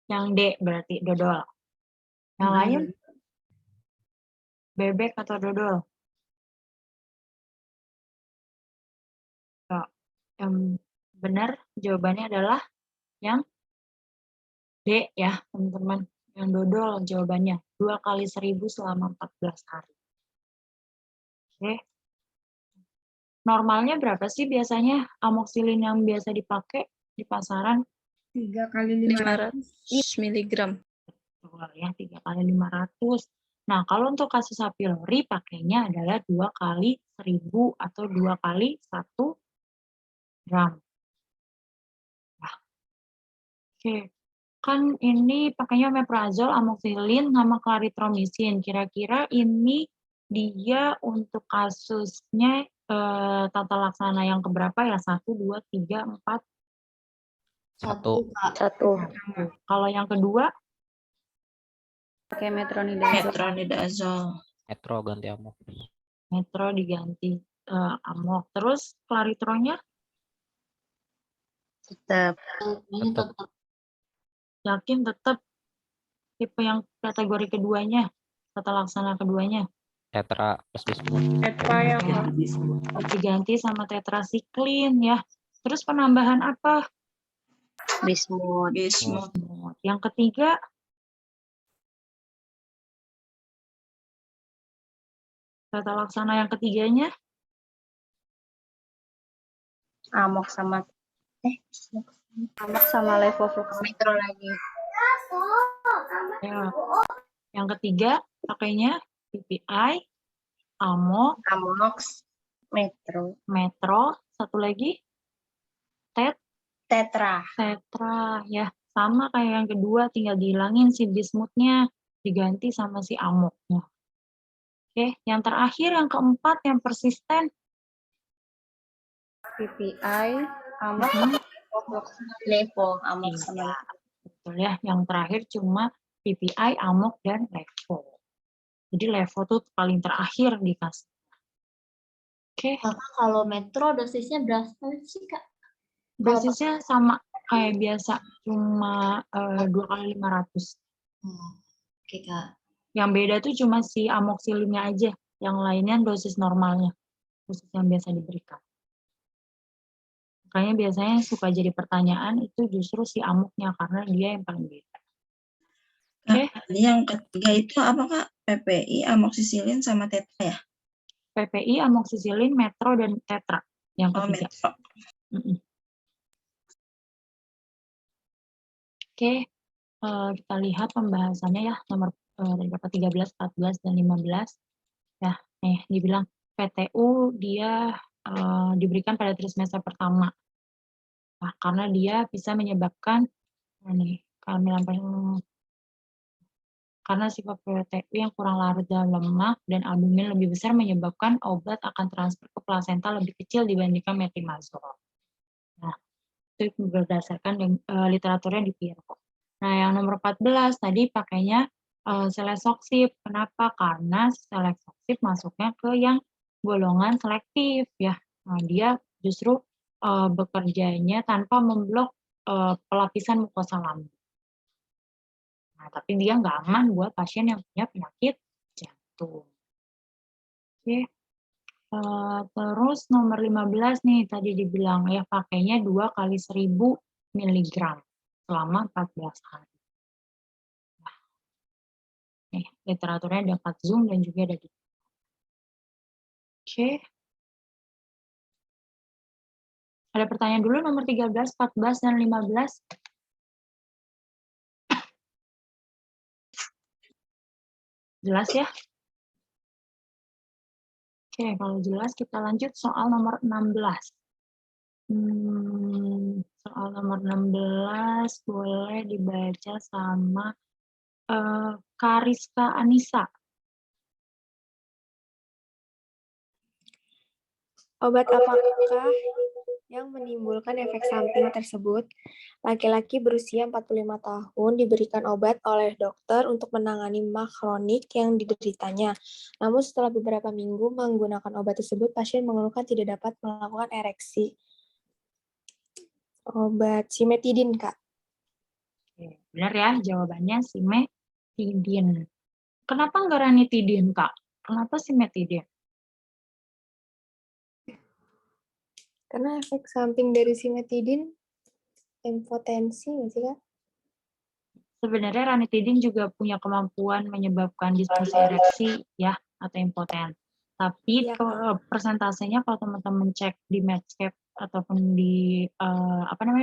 Yang D berarti dodol. Yang lain? Bebek atau dodol? Yang benar jawabannya adalah yang D ya, teman-teman. Yang dodol jawabannya 2x1000 selama 14 hari. Oke. Normalnya berapa sih biasanya amoxicillin yang biasa dipakai di pasaran? 3x500 mg. Betul ya, 3x500. Nah, kalau untuk kasus H. pylori pakainya adalah 2x1000 atau 2x1 gram. Nah, oke. Kan ini pakainya omeprazol, amoxicillin, sama clarithromycin. Kira-kira ini dia untuk kasusnya tata laksana yang keberapa ya? 1, 2, 3, 4? 1. Kalau yang kedua? Pakai metronidazol. Metro ganti amok. Metro diganti amok. Terus klaritronya? Tetap. Yakin tetap tipe yang kategori keduanya, tata laksana keduanya? Tetra plus bismut. Tetra ya, Kak. Diganti sama tetrasiklin ya. Terus penambahan apa? Bismut. Yang ketiga? Tata laksana yang ketiganya? Amok sama levofloxacin. metro lagi. Ya. Yang ketiga pakainya PPI, amok, metro, satu lagi tetra ya. Sama kayak yang kedua, tinggal dihilangin si bismutnya, diganti sama si amoknya. Oke, yang terakhir yang keempat yang persisten. PPI, amok, levo, amok sama betul ya. Yang terakhir cuma PPI, amok, dan levo. Jadi levo tuh paling terakhir dikasih. Oke. Kakak, kalau metro dosisnya berapa sih, Kak? Dosisnya sama kayak biasa, cuma 2x500. Oke, Kak. Yang beda tuh cuma si amoxicillinnya aja. Yang lainnya dosis normalnya. Dosis yang biasa diberikan. Makanya biasanya suka jadi pertanyaan itu justru si amoknya, karena dia yang paling beda. Oke. Yang ketiga itu apa, Kak? PPI, amoxicillin, sama tetra ya? PPI, amoxicillin, metro, dan tetra. Yang ketiga. Metro. Oke, kita lihat pembahasannya ya, nomor dapat 13, 14, dan 15. Ya, nih dibilang PTU dia diberikan pada trimester pertama. Nah, karena dia bisa menyebabkan karena sifat PTU yang kurang larut dalam lemak dan albumin lebih besar menyebabkan obat akan transfer ke plasenta lebih kecil dibandingkan metrimazol. Nah, itu berdasarkan literaturnya di Pirko. Nah, yang nomor 14 tadi pakainya selesoxib. Kenapa? Karena selesoxib masuknya ke yang golongan selektif ya. Nah, dia justru bekerjanya tanpa memblok pelapisan mukosa lambung. Nah, tapi dia nggak aman buat pasien yang punya penyakit jantung. Oke. Terus nomor 15 nih tadi dibilang ya pakainya 2 kali 1000 mg selama 14 hari. Nah, nih literaturnya ada 4 Zoom dan juga ada di. Oke. Ada pertanyaan dulu nomor 13, 14, dan 15. Jelas ya? Oke, kalau jelas kita lanjut soal nomor 16. Soal nomor 16 boleh dibaca sama Kariska Anissa. Obat apakah yang menimbulkan efek samping tersebut? Laki-laki berusia 45 tahun diberikan obat oleh dokter untuk menangani MA kronik yang dideritanya. Namun setelah beberapa minggu menggunakan obat tersebut, pasien mengeluhkan tidak dapat melakukan ereksi. Obat simetidin, Kak. Benar ya, jawabannya simetidin. Kenapa nggak ranitidin, Kak? Kenapa simetidin? Karena efek samping dari simetidin impotensi, nggak sih, Kak? Sebenarnya ranitidin juga punya kemampuan menyebabkan disfungsi ereksi ya atau impoten. Tapi persentasenya kalau teman-teman cek di Medscape ataupun di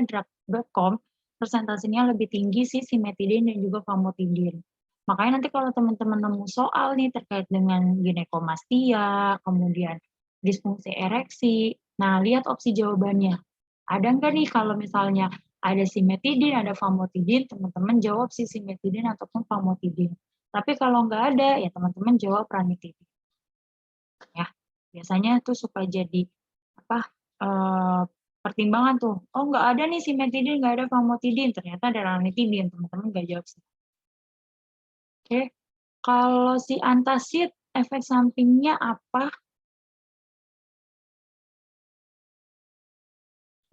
drug.com, persentasenya lebih tinggi sih simetidin dan juga famotidin. Makanya nanti kalau teman-teman nemu soal nih terkait dengan ginekomastia, kemudian disfungsi ereksi, nah lihat opsi jawabannya. Ada nggak nih kalau misalnya ada simetidin, ada famotidin, teman-teman jawab si simetidin ataupun famotidin. Tapi kalau nggak ada, ya teman-teman jawab ranitidin. Ya, biasanya tuh suka jadi pertimbangan tuh. Oh nggak ada nih simetidin, nggak ada famotidin, ternyata ada ranitidin, teman-teman nggak jawab sih. Oke, kalau si antacid efek sampingnya apa?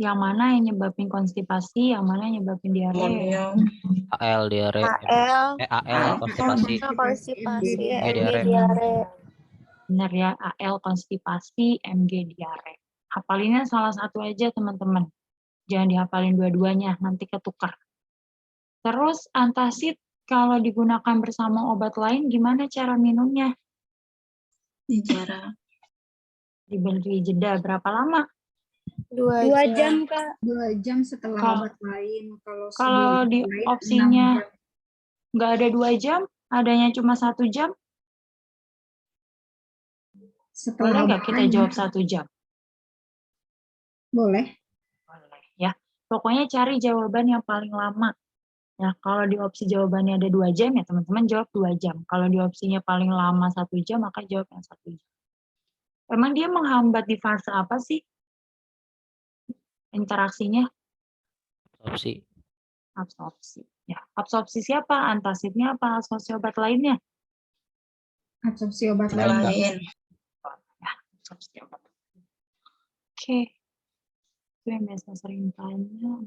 Yang mana yang nyebabin konstipasi, yang mana yang nyebabin diare? AL diare. AL konstipasi. Konstipasi, MG diare. Benar ya, AL konstipasi, MG diare. Hapalinnya salah satu aja teman-teman. Jangan dihafalin dua-duanya, nanti ketukar. Terus antacid kalau digunakan bersama obat lain gimana cara minumnya? Diberi jeda berapa lama? 2 jam, Kak. 2 jam setelah obat lain. Kalau di opsinya nggak ada 2 jam, adanya cuma 1 jam, boleh nggak kita jawab 1 jam? Boleh. Boleh ya. Pokoknya cari jawaban yang paling lama. Nah, kalau di opsi jawabannya ada 2 jam, ya teman-teman jawab 2 jam. Kalau di opsinya paling lama 1 jam, maka jawab yang 1 jam. Emang dia menghambat di fase apa sih? Interaksinya? Absorpsi. Ya, absorpsi siapa? Antasidnya apa? Absorpsi obat lainnya? Absorpsi obat lain. Ya, absorpsi obat. Oke. Itu yang biasa sering tanya.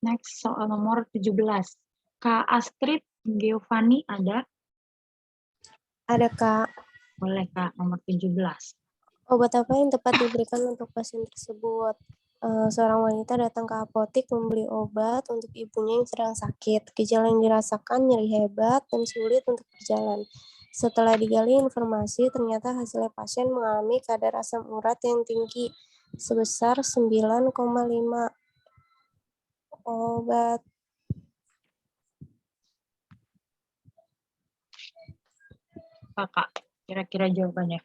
Next, soal nomor 17. Kak Astrid Giovanni ada? Ada, Kak. Boleh, Kak. Nomor 17. Obat apa yang tepat diberikan untuk pasien tersebut? Seorang wanita datang ke apotek membeli obat untuk ibunya yang sedang sakit. Gejala yang dirasakan nyeri hebat dan sulit untuk berjalan. Setelah digali informasi, ternyata hasilnya pasien mengalami kadar asam urat yang tinggi sebesar 9,5. Obat Kakak, kira-kira jawabannya.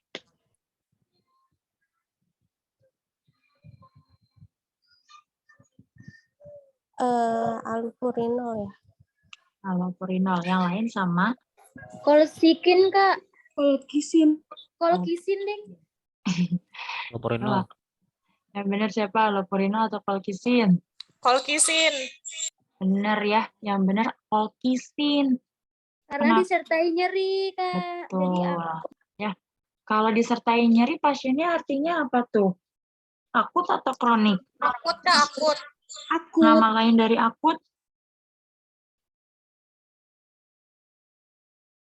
allopurinol ya. Allopurinol. Yang lain sama? Kolsikin, Kak. Kolkisin. Kolkisin, deh. Allopurinol. Yang benar siapa? Allopurinol atau kolkisin? Kolkisin. Benar ya. Yang benar kolkisin. Karena disertai nyeri, Kak. Jadi Betul. Ya. Kalau disertai nyeri pasiennya artinya apa tuh? Akut atau kronik? Akut, Kak, akut. Nama lain dari akut?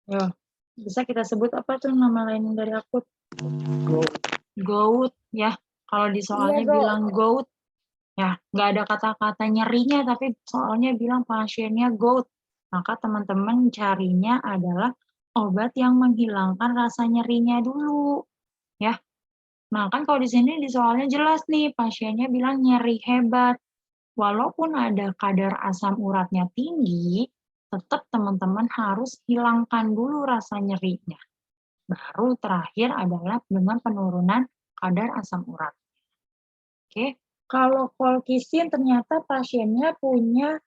Yo, bisa kita sebut apa tuh nama lain dari akut? Gout ya. Kalau di soalnya bilang gout, ya nggak ada kata-kata nyerinya, tapi soalnya bilang pasiennya gout. Maka teman-teman carinya adalah obat yang menghilangkan rasa nyerinya dulu, ya. Nah kan kalau di sini di soalnya jelas nih pasiennya bilang nyeri hebat. Walaupun ada kadar asam uratnya tinggi, tetap teman-teman harus hilangkan dulu rasa nyerinya. Baru terakhir adalah dengan penurunan kadar asam urat. Oke, kalau kolkisin ternyata pasiennya punya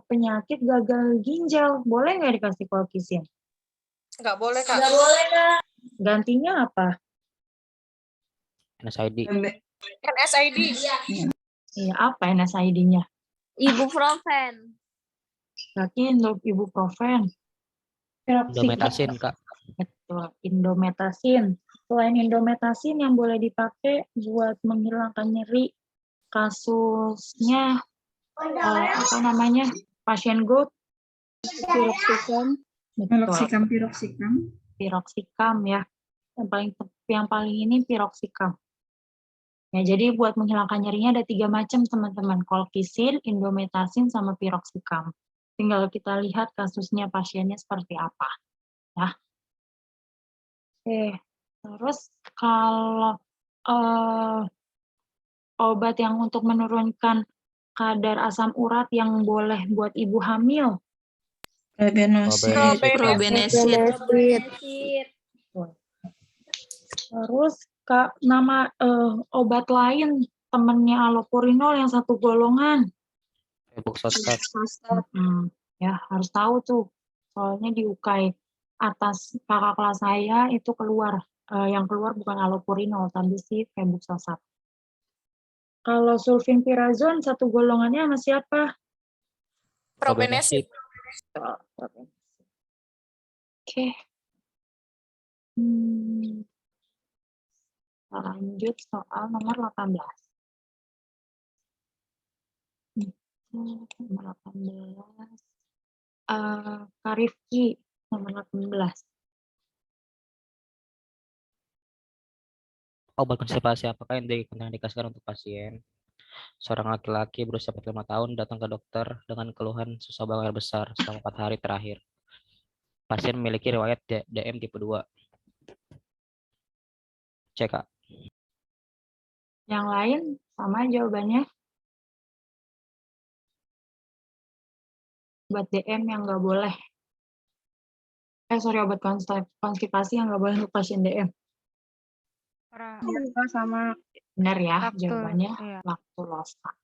penyakit gagal ginjal. Boleh nggak dikasih kolkisin? Nggak boleh, Kak. Nggak boleh, Kak. Gantinya apa? NSAID. NSAID. Iya, apa NSAID-nya? Ibuprofen. Berarti ibuprofen. Indometasin, Kak. Betul, indometasin. Selain indometasin yang boleh dipakai buat menghilangkan nyeri, kasusnya apa namanya? Pasien gout. Piroxicam. Piroxicam ya. Yang paling ini piroxicam. Ya, jadi buat menghilangkan nyerinya ada 3 macam teman-teman. Kolkisin, indometasin, sama piroxicam. Tinggal kita lihat kasusnya pasiennya seperti apa. Ya. Oke, terus kalau obat yang untuk menurunkan kadar asam urat yang boleh buat ibu hamil. Probenesid. Terus nama obat lain temennya allopurinol yang satu golongan. Febuxostat. Ya harus tahu tuh. Soalnya di UKAI atas kakak kelas saya itu keluar. Yang keluar bukan allopurinol, tapi si febuxostat. Kalau sulfinpirazon satu golongannya sama siapa? Probenesid. Oke. Lanjut soal nomor 18. Nomor 18. Karifki, nomor 18. Obat konstipasi apakah yang dikasihkan untuk pasien? Seorang laki-laki berusia 45 tahun datang ke dokter dengan keluhan susah buang air besar selama 4 hari terakhir. Pasien memiliki riwayat DM tipe 2. Cek, Kak. Yang lain sama jawabannya. Obat DM yang nggak boleh. Obat konstipasi yang nggak boleh untuk pasien DM. Sama. Benar ya, jawabannya laktulosa.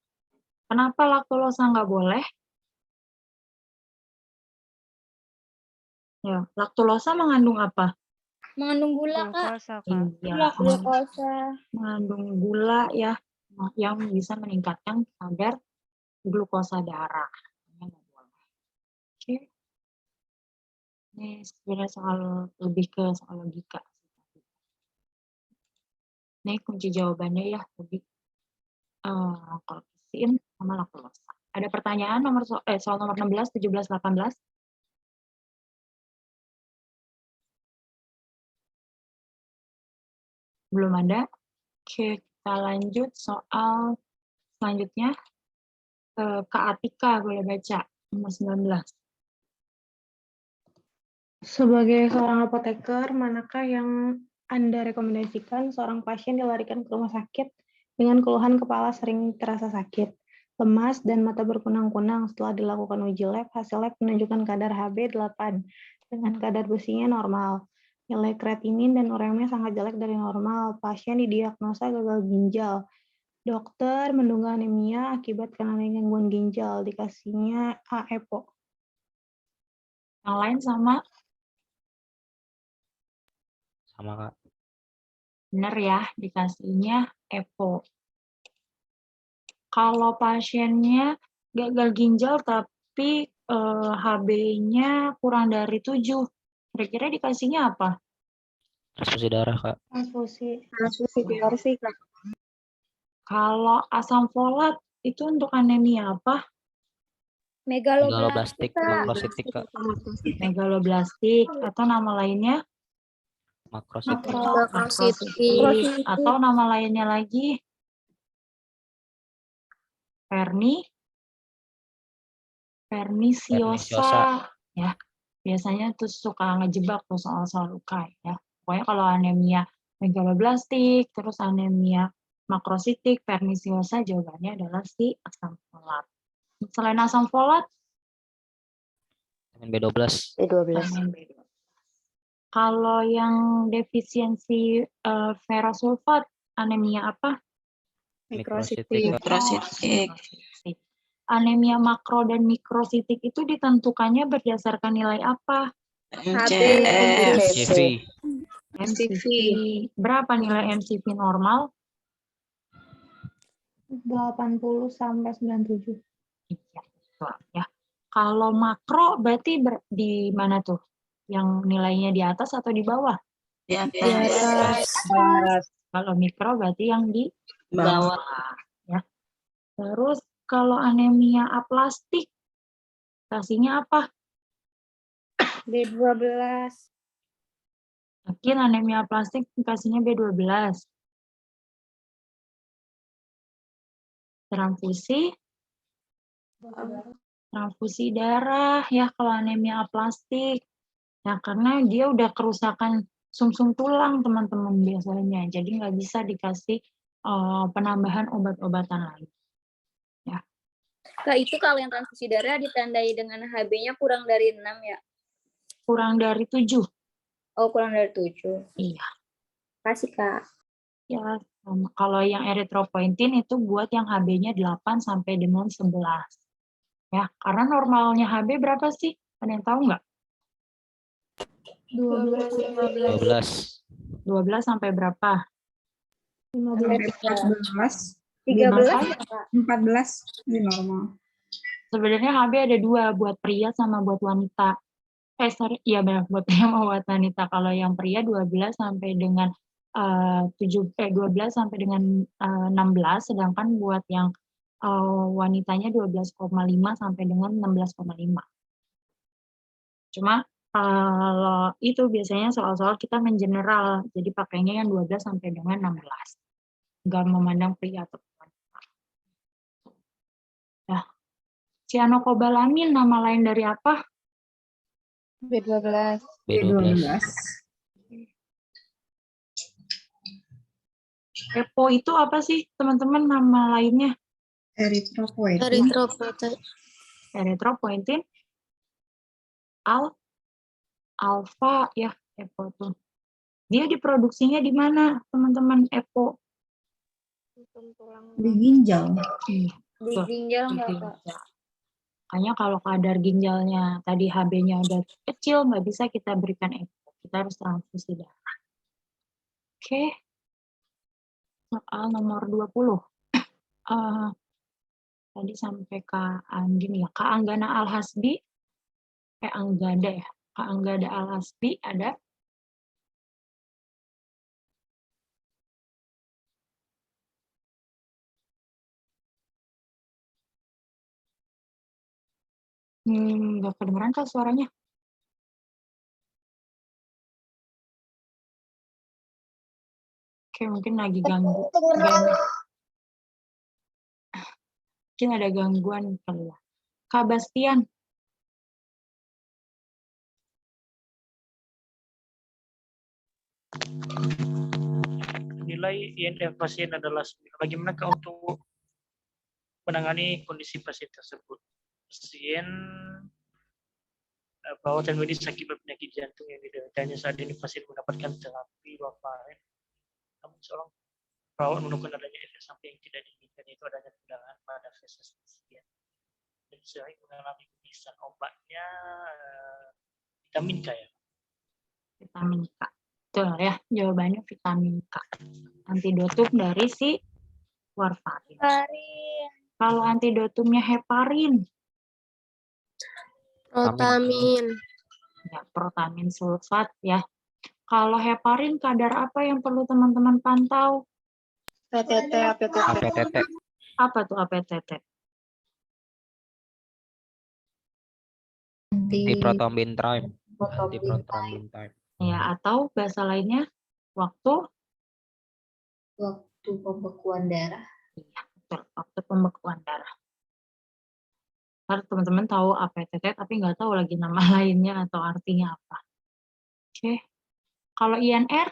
Kenapa laktulosa nggak boleh? Ya, laktulosa mengandung apa? Mengandung gula, Kak. Iya, Glukosa. mengandung gula ya, yang bisa meningkatkan kadar glukosa darah. Oke. Ini sebenarnya lebih ke soal logika. Ini kunci jawabannya ya, tadi kolkisin sama laktulosa. Ada pertanyaan soal nomor 16, 17, 18? Belum ada? Oke, kita lanjut soal selanjutnya. Kak Atika boleh baca nomor 19. Sebagai seorang apoteker, manakah yang Anda rekomendasikan seorang pasien dilarikan ke rumah sakit dengan keluhan kepala sering terasa sakit, lemas, dan mata berkunang-kunang setelah dilakukan uji lab, hasil lab menunjukkan kadar Hb 8 dengan kadar besinya normal. Nilai kreatinin dan uremnya sangat jelek dari normal. Pasien didiagnosa gagal ginjal. Dokter menduga anemia akibat karena gangguan ginjal, dikasihnya AEPO. Yang lain sama Kak. benar ya, dikasihnya EPO. Kalau pasiennya gagal ginjal tapi Hb-nya kurang dari 7, kira-kira dikasihnya apa? Transfusi darah, Kak. Transfusi darah sih, Kak. Kalau asam folat itu untuk anemia apa? Megaloblastik makrositik, Kak. Megaloblastik atau nama lainnya Makrositik. makrositik atau nama lainnya lagi pernisiosa ya. Biasanya tuh suka ngejebak tuh soal-soal UKAI ya. Pokoknya kalau anemia megaloblastik, terus anemia makrositik, pernisiosa, jawabannya adalah si asam folat. Selain asam folat, vitamin B12. vitamin B12. Kalau yang defisiensi ferrosulfat, anemia apa? Mikrositik. Anemia makro dan mikrositik itu ditentukannya berdasarkan nilai apa? MCV. MCV. Berapa nilai MCV normal? 80 sampai 97. Iya, ya. Kalau makro berarti di mana tuh? Yang nilainya di atas atau di bawah? Di atas. Kalau mikro berarti yang di bawah. Ya. Terus kalau anemia aplastik, kasihnya apa? B12. Yakin anemia aplastik kasihnya B12. Transfusi darah ya kalau anemia aplastik. Ya karena dia udah kerusakan sumsum tulang teman-teman biasanya. Jadi nggak bisa dikasih penambahan obat-obatan lain. Ya. Kak, itu kalau yang transfusi darah ditandai dengan Hb-nya kurang dari 6 ya? Kurang dari 7. Oh, kurang dari 7. Iya. Kasih, Kak. Ya, kalau yang eritropoietin itu buat yang Hb-nya 8 sampai dengan 11. Ya, karena normalnya Hb berapa sih? Ada yang tahu nggak? 12. 12 sampai berapa? 14. 13. Ini normal. Sebenarnya Hb ada 2, buat pria sama buat wanita. Iya benar, buat pria sama buat wanita. Kalau yang pria 12 sampai dengan 12 sampai dengan 16, sedangkan buat yang wanitanya 12,5 sampai dengan 16,5. Cuma kalau itu biasanya soal-soal kita mengeneral, jadi pakainya yang 12 sampai dengan 16. Nggak memandang pria atau wanita. Nah, cyanocobalamin nama lain dari apa? B12. EPO itu apa sih teman-teman nama lainnya? Eritropoietin. Alfa ya EPO tuh. Dia diproduksinya di mana teman-teman EPO? Di ginjal. Di ginjal enggak, Kak? Makanya kalau kadar ginjalnya tadi Hb-nya udah kecil, nggak bisa kita berikan EPO. Kita harus transfusi darah. Oke. Soal nomor 20. Tadi sampai Kak Andin ya. Kak Anggana Al-Hasbi. Anggada ya. Kak Anggada Al-Hasbi ada. Nggak kedengeran Kak suaranya. Oke, mungkin lagi ganggu. Mungkin ada gangguan kali ya. Kak Bastian. Nilai INF pasien adalah 9. Bagaimana untuk menangani kondisi pasien tersebut? Pasien perawatan medis akibat penyakit jantung yang dideritanya saat ini pasien mendapatkan terapi warfarin. Namun seorang perawat menemukan adanya efek samping yang tidak diinginkan, yaitu adanya pendarahan pada feses pasien. Dan sering mengalami kebiasaan obatnya vitamin K ya. Vitamin K. Betul ya, jawabannya vitamin K. Antidotum dari si warfarin. Kalau antidotumnya heparin. Protamin. Ya, protamin sulfat ya. Kalau heparin kadar apa yang perlu teman-teman pantau? APTT. APTT. Apa tuh APTT? Antiprotombin time. Antiprotombin time. Ya, atau bahasa lainnya waktu pembekuan darah. Iya, betul. Waktu pembekuan darah. Karena teman-teman tahu APTT tapi nggak tahu lagi nama lainnya atau artinya apa. Oke. Kalau INR?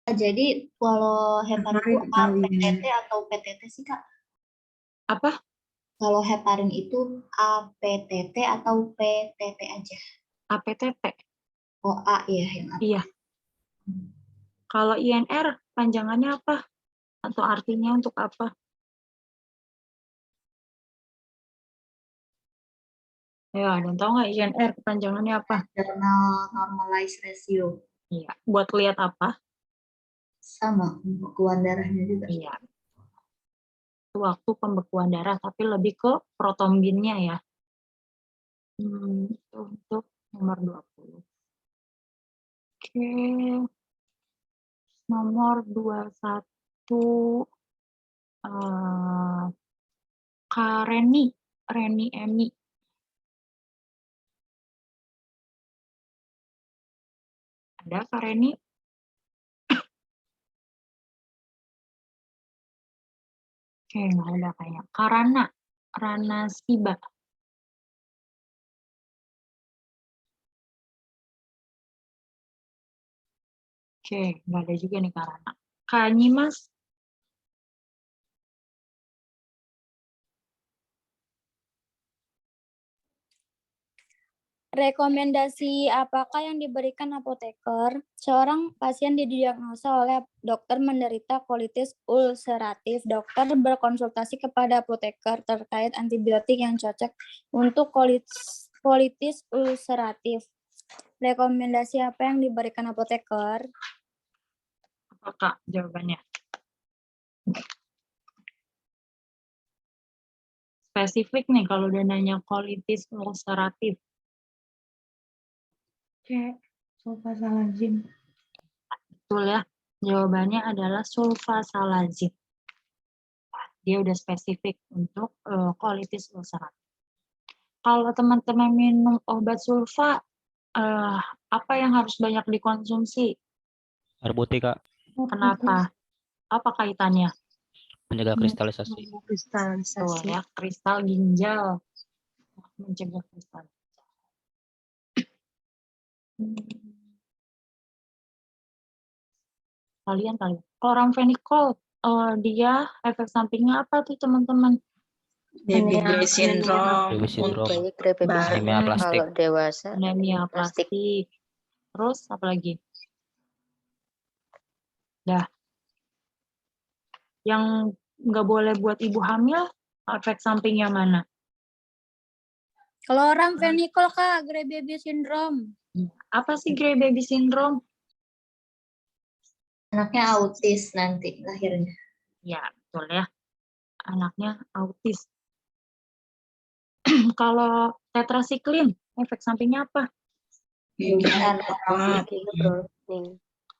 Jadi kalau heparin itu APTT atau PTT sih, Kak? Apa? Kalau heparin itu APTT atau PTT aja? APTT. Oh, A ya yang A. Iya. Kalau INR panjangannya apa? Atau artinya untuk apa? Ya, ada yang tahu nggak INR panjangannya apa? Internal normalized ratio. Iya. Buat lihat apa? Sama, pembekuan darahnya juga. Iya. Itu waktu pembekuan darah, tapi lebih ke protombinnya ya. Itu untuk nomor 20. Oke. Nomor 21. Kak Reni Emi. Ada Kak Reni? Oke, nggak ada kayaknya. Rana Siba. Oke, nggak ada juga nih Kak Rana. Kak Nyimas? Rekomendasi apakah yang diberikan apoteker? Seorang pasien didiagnosa oleh dokter menderita kolitis ulceratif. Dokter berkonsultasi kepada apoteker terkait antibiotik yang cocok untuk kolitis ulceratif. Rekomendasi apa yang diberikan apoteker? Apa Kak jawabannya? Spesifik nih kalau udah nanya kolitis ulceratif. Oke, sulfasalazim. Betul ya, jawabannya adalah sulfasalazim. Dia udah spesifik untuk kolitis ulceratif. Kalau teman-teman minum obat sulfa, apa yang harus banyak dikonsumsi? Air putih, Kak. Kenapa? Apa kaitannya? Mencegah kristalisasi. Betul ya, kristal ginjal. Mencegah kristal. Kalian kali. Chloramphenicol, dia efek sampingnya apa tuh teman-teman? Baby syndrome. Anemia plastik. Kalau dewasa Anemia plastik. Terus apa lagi? Dah. Yang nggak boleh buat ibu hamil, efek sampingnya mana? Chloramphenicol Kak, Gray baby syndrome. Apa sih Gray baby syndrome? Anaknya autis nanti lahirnya. Ya, betul ya. Anaknya autis. Kalau tetrasiklin, efek sampingnya apa?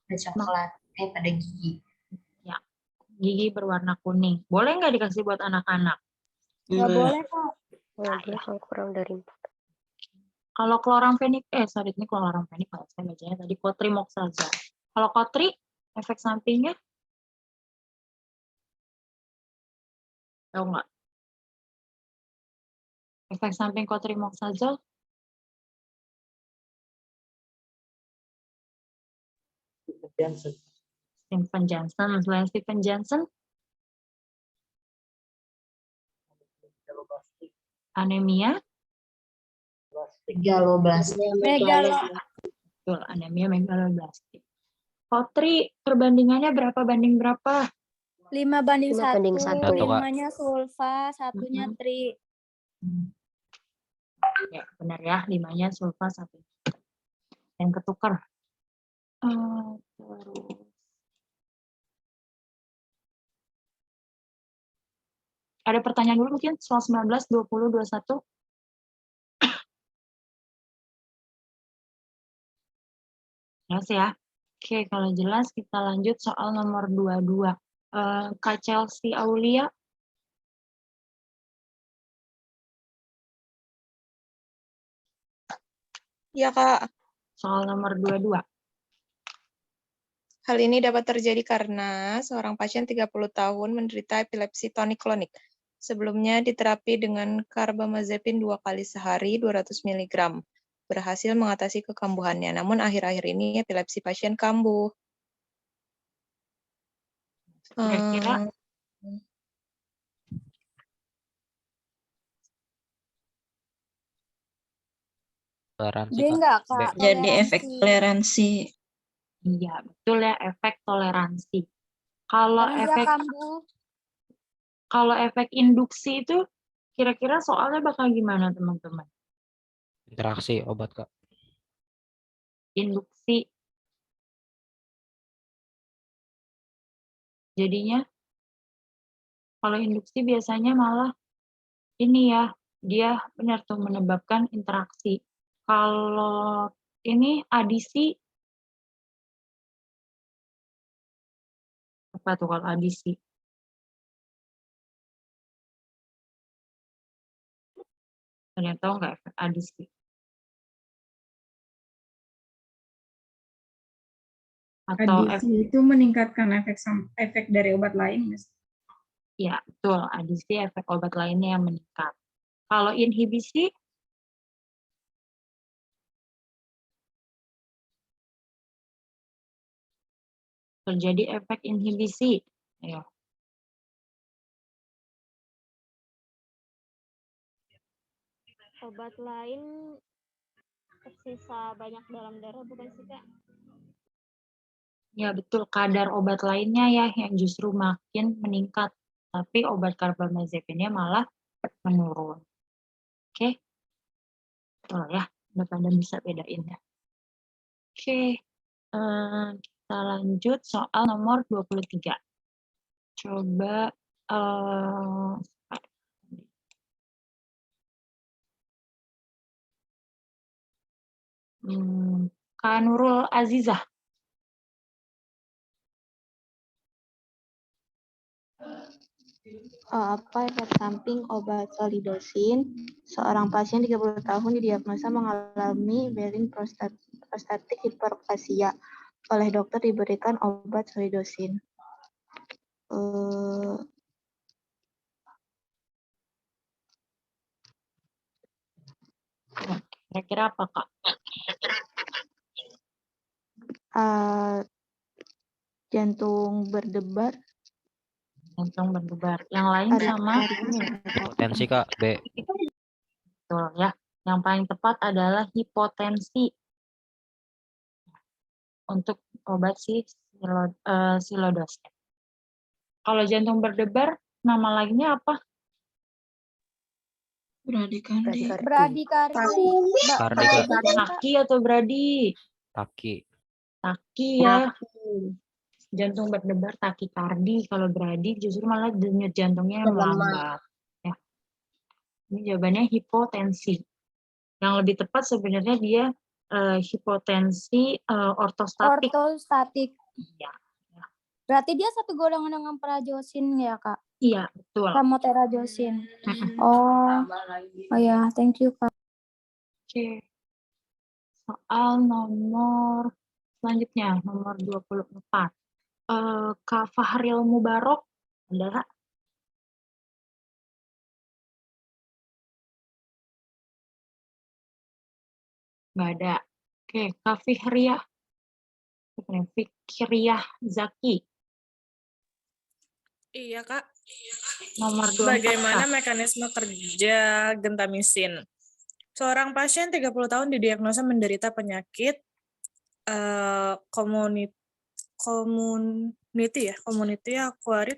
Coklat, pada gigi. Ya, gigi berwarna kuning. Boleh nggak dikasih buat anak-anak? Nggak boleh Kak. Nggak boleh kalau kurang dari 4. Kalau chloramphenicol, ini chloramphenicol, saya bacanya tadi cotrimoxazole. Kalau kotri, efek sampingnya? Tahu nggak? Efek samping cotrimoxazole? Jansen. Stephen Johnson. Selain Stephen Johnson, anemia. Megaloblastik. Betul, anemia megaloblastik. Potri, perbandingannya berapa banding berapa? 5:1. 1, Kak. 5-nya sulfa, 1-nya tri. Ya, benar ya. 5-nya sulfa, 1. Yang ketukar. Terus. Ada pertanyaan dulu mungkin? Soal 19, 20, 21. Jelas ya? Oke, kalau jelas kita lanjut soal nomor 22. Kak Chelsea Aulia. Ya, Kak. Soal nomor 22. Hal ini dapat terjadi karena seorang pasien 30 tahun menderita epilepsi tonik-klonik. Sebelumnya diterapi dengan karbamazepin 2 kali sehari 200 mg. Berhasil mengatasi kekambuhannya, namun akhir-akhir ini epilepsi pasien kambuh. Kira-kira Toleransi, D Kak. enggak, B. Kak? Jadi efek toleransi. Iya, betul ya, efek toleransi. Kalau Karena dia efek kambuh. kalau efek induksi itu kira-kira soalnya bakal gimana, teman-teman? Interaksi obat, Kak. Induksi. Jadinya kalau induksi biasanya malah ini ya, dia benar tuh menyebabkan interaksi. Kalau ini adisi, apa tuh kalau adisi? Ada yang tahu nggak efek adisi? Atau Adisi itu meningkatkan efek dari obat lain, Mas. ya, betul. Adisi efek obat lainnya yang meningkat. Kalau inhibisi, terjadi efek inhibisi. Ayo. Obat lain tersisa banyak dalam darah, bukan sih, Kak? Ya, betul. Kadar obat lainnya ya yang justru makin meningkat. Tapi obat karbamazepinnya malah menurun. Oke. Oh ya, udah pada bisa bedain ya. Oke. Kita lanjut soal nomor 23. Coba Kak Nurul Azizah. Apa efek samping obat solidosin? Seorang pasien 30 tahun didiagnosa mengalami Behring prostatik hiperplasia. Oleh dokter diberikan obat solidosin. Kira-kira apa, Kak? Jantung berdebar. Jantung berdebar. Yang lain sama? Hipotensi, Kak. B. Betul ya. Yang paling tepat adalah hipotensi. Untuk obat silodosin. Kalau jantung berdebar, nama lainnya apa? Bradikardi. Taki atau bradi? Taki. Taki ya. Jantung berdebar takikardi. Kalau bradi justru malah denyut jantungnya yang melambat. Ya. Ini jawabannya hipotensi. Yang lebih tepat sebenarnya dia hipotensi ortostatik. Ortostatik. Iya. Berarti dia satu golongan dengan prazosin ya, Kak? Iya, betul. Sama terazosin. Oh ya, thank you, Kak. Oke. Soal nomor selanjutnya, nomor 24. Kak Fahril Mubarok adalah nggak ada. Oke, Kak Fihriah. Fikriyah Zaki. Iya, Kak. Nomor 24, Bagaimana Kak. mekanisme kerja gentamisin? Seorang pasien 30 tahun didiagnosa menderita penyakit community acquired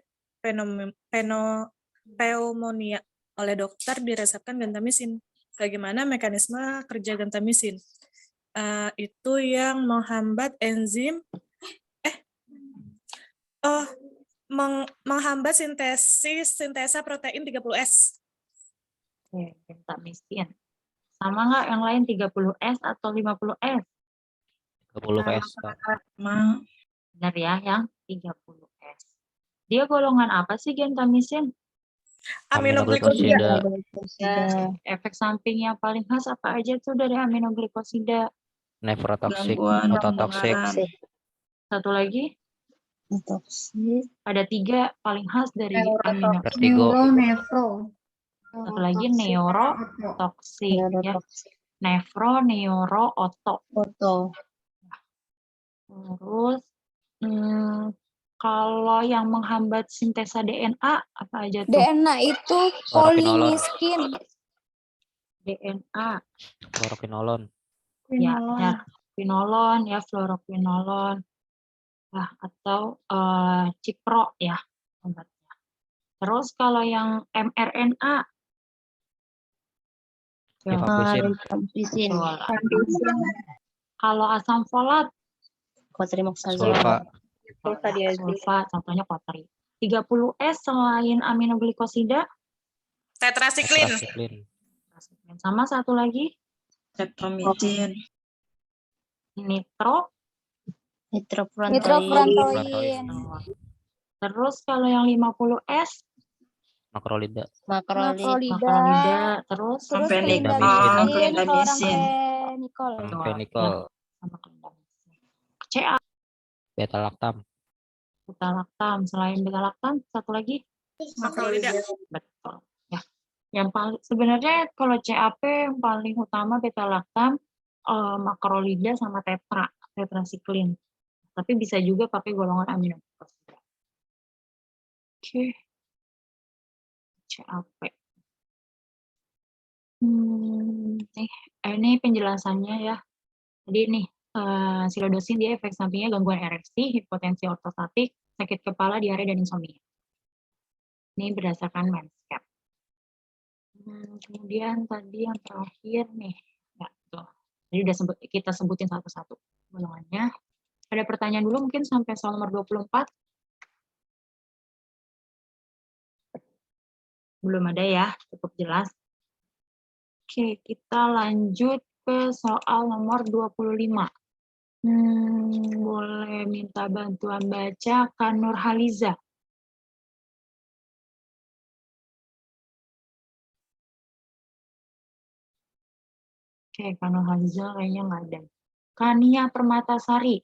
pneumonia oleh dokter diresepkan gentamisin. Bagaimana mekanisme kerja gentamisin? Itu yang menghambat enzim menghambat sintesa protein 30S. Oke, gentamisin. Sama nggak yang lain 30S atau 50S? 30S, Kak. Benar ya, yang 30S. Dia golongan apa sih gentamisin? Aminoglikosida. Efek samping yang paling khas apa aja tuh dari aminoglikosida? Nefrotoksik, Gangguan ototoksik, pembakaran. Satu lagi? Ada 3 paling khas dari aminoglikosida. vertigo, Satu lagi neurotoksik ya. Nefro, neuro, oto. Terus kalau yang menghambat sintesa DNA apa aja tuh? DNA itu polimiskin. DNA. fluorokinolon, Ya, quinolon ya, fluoroquinolon. Nah, atau cipro ya obatnya. Terus kalau yang mRNA Rifampicin. Kalau asam folat sulfa, sulfa, contohnya kotri. 30S selain aminoglikosida, Tetrasiklin. sama satu lagi Streptomycin. Nitrofurantoin. Terus kalau yang 50S makrolida, makrolida, terus clindamycin, fenikol. CA, beta laktam, selain beta laktam satu lagi Makrolida. betul ya. Yang paling sebenarnya kalau CAP yang paling utama beta laktam, makrolida sama tetrasiklin. Tapi bisa juga pakai golongan aminoglikosida. Oke. CAP. Ini penjelasannya ya. Jadi nih, silodosin dia efek sampingnya gangguan ereksi, hipotensi ortostatik, sakit kepala, diare, dan insomnia. Ini berdasarkan Medscape. Kemudian tadi yang terakhir nih, ya, tuh. Jadi udah kita sebutin satu-satu golongannya. Ada pertanyaan dulu mungkin sampai soal nomor 24? Belum ada ya, cukup jelas. Oke, kita lanjut ke soal nomor 25. Boleh minta bantuan baca Kak Nurhaliza. Oke, Kak Nurhaliza kayaknya nggak ada. Kania Permatasari.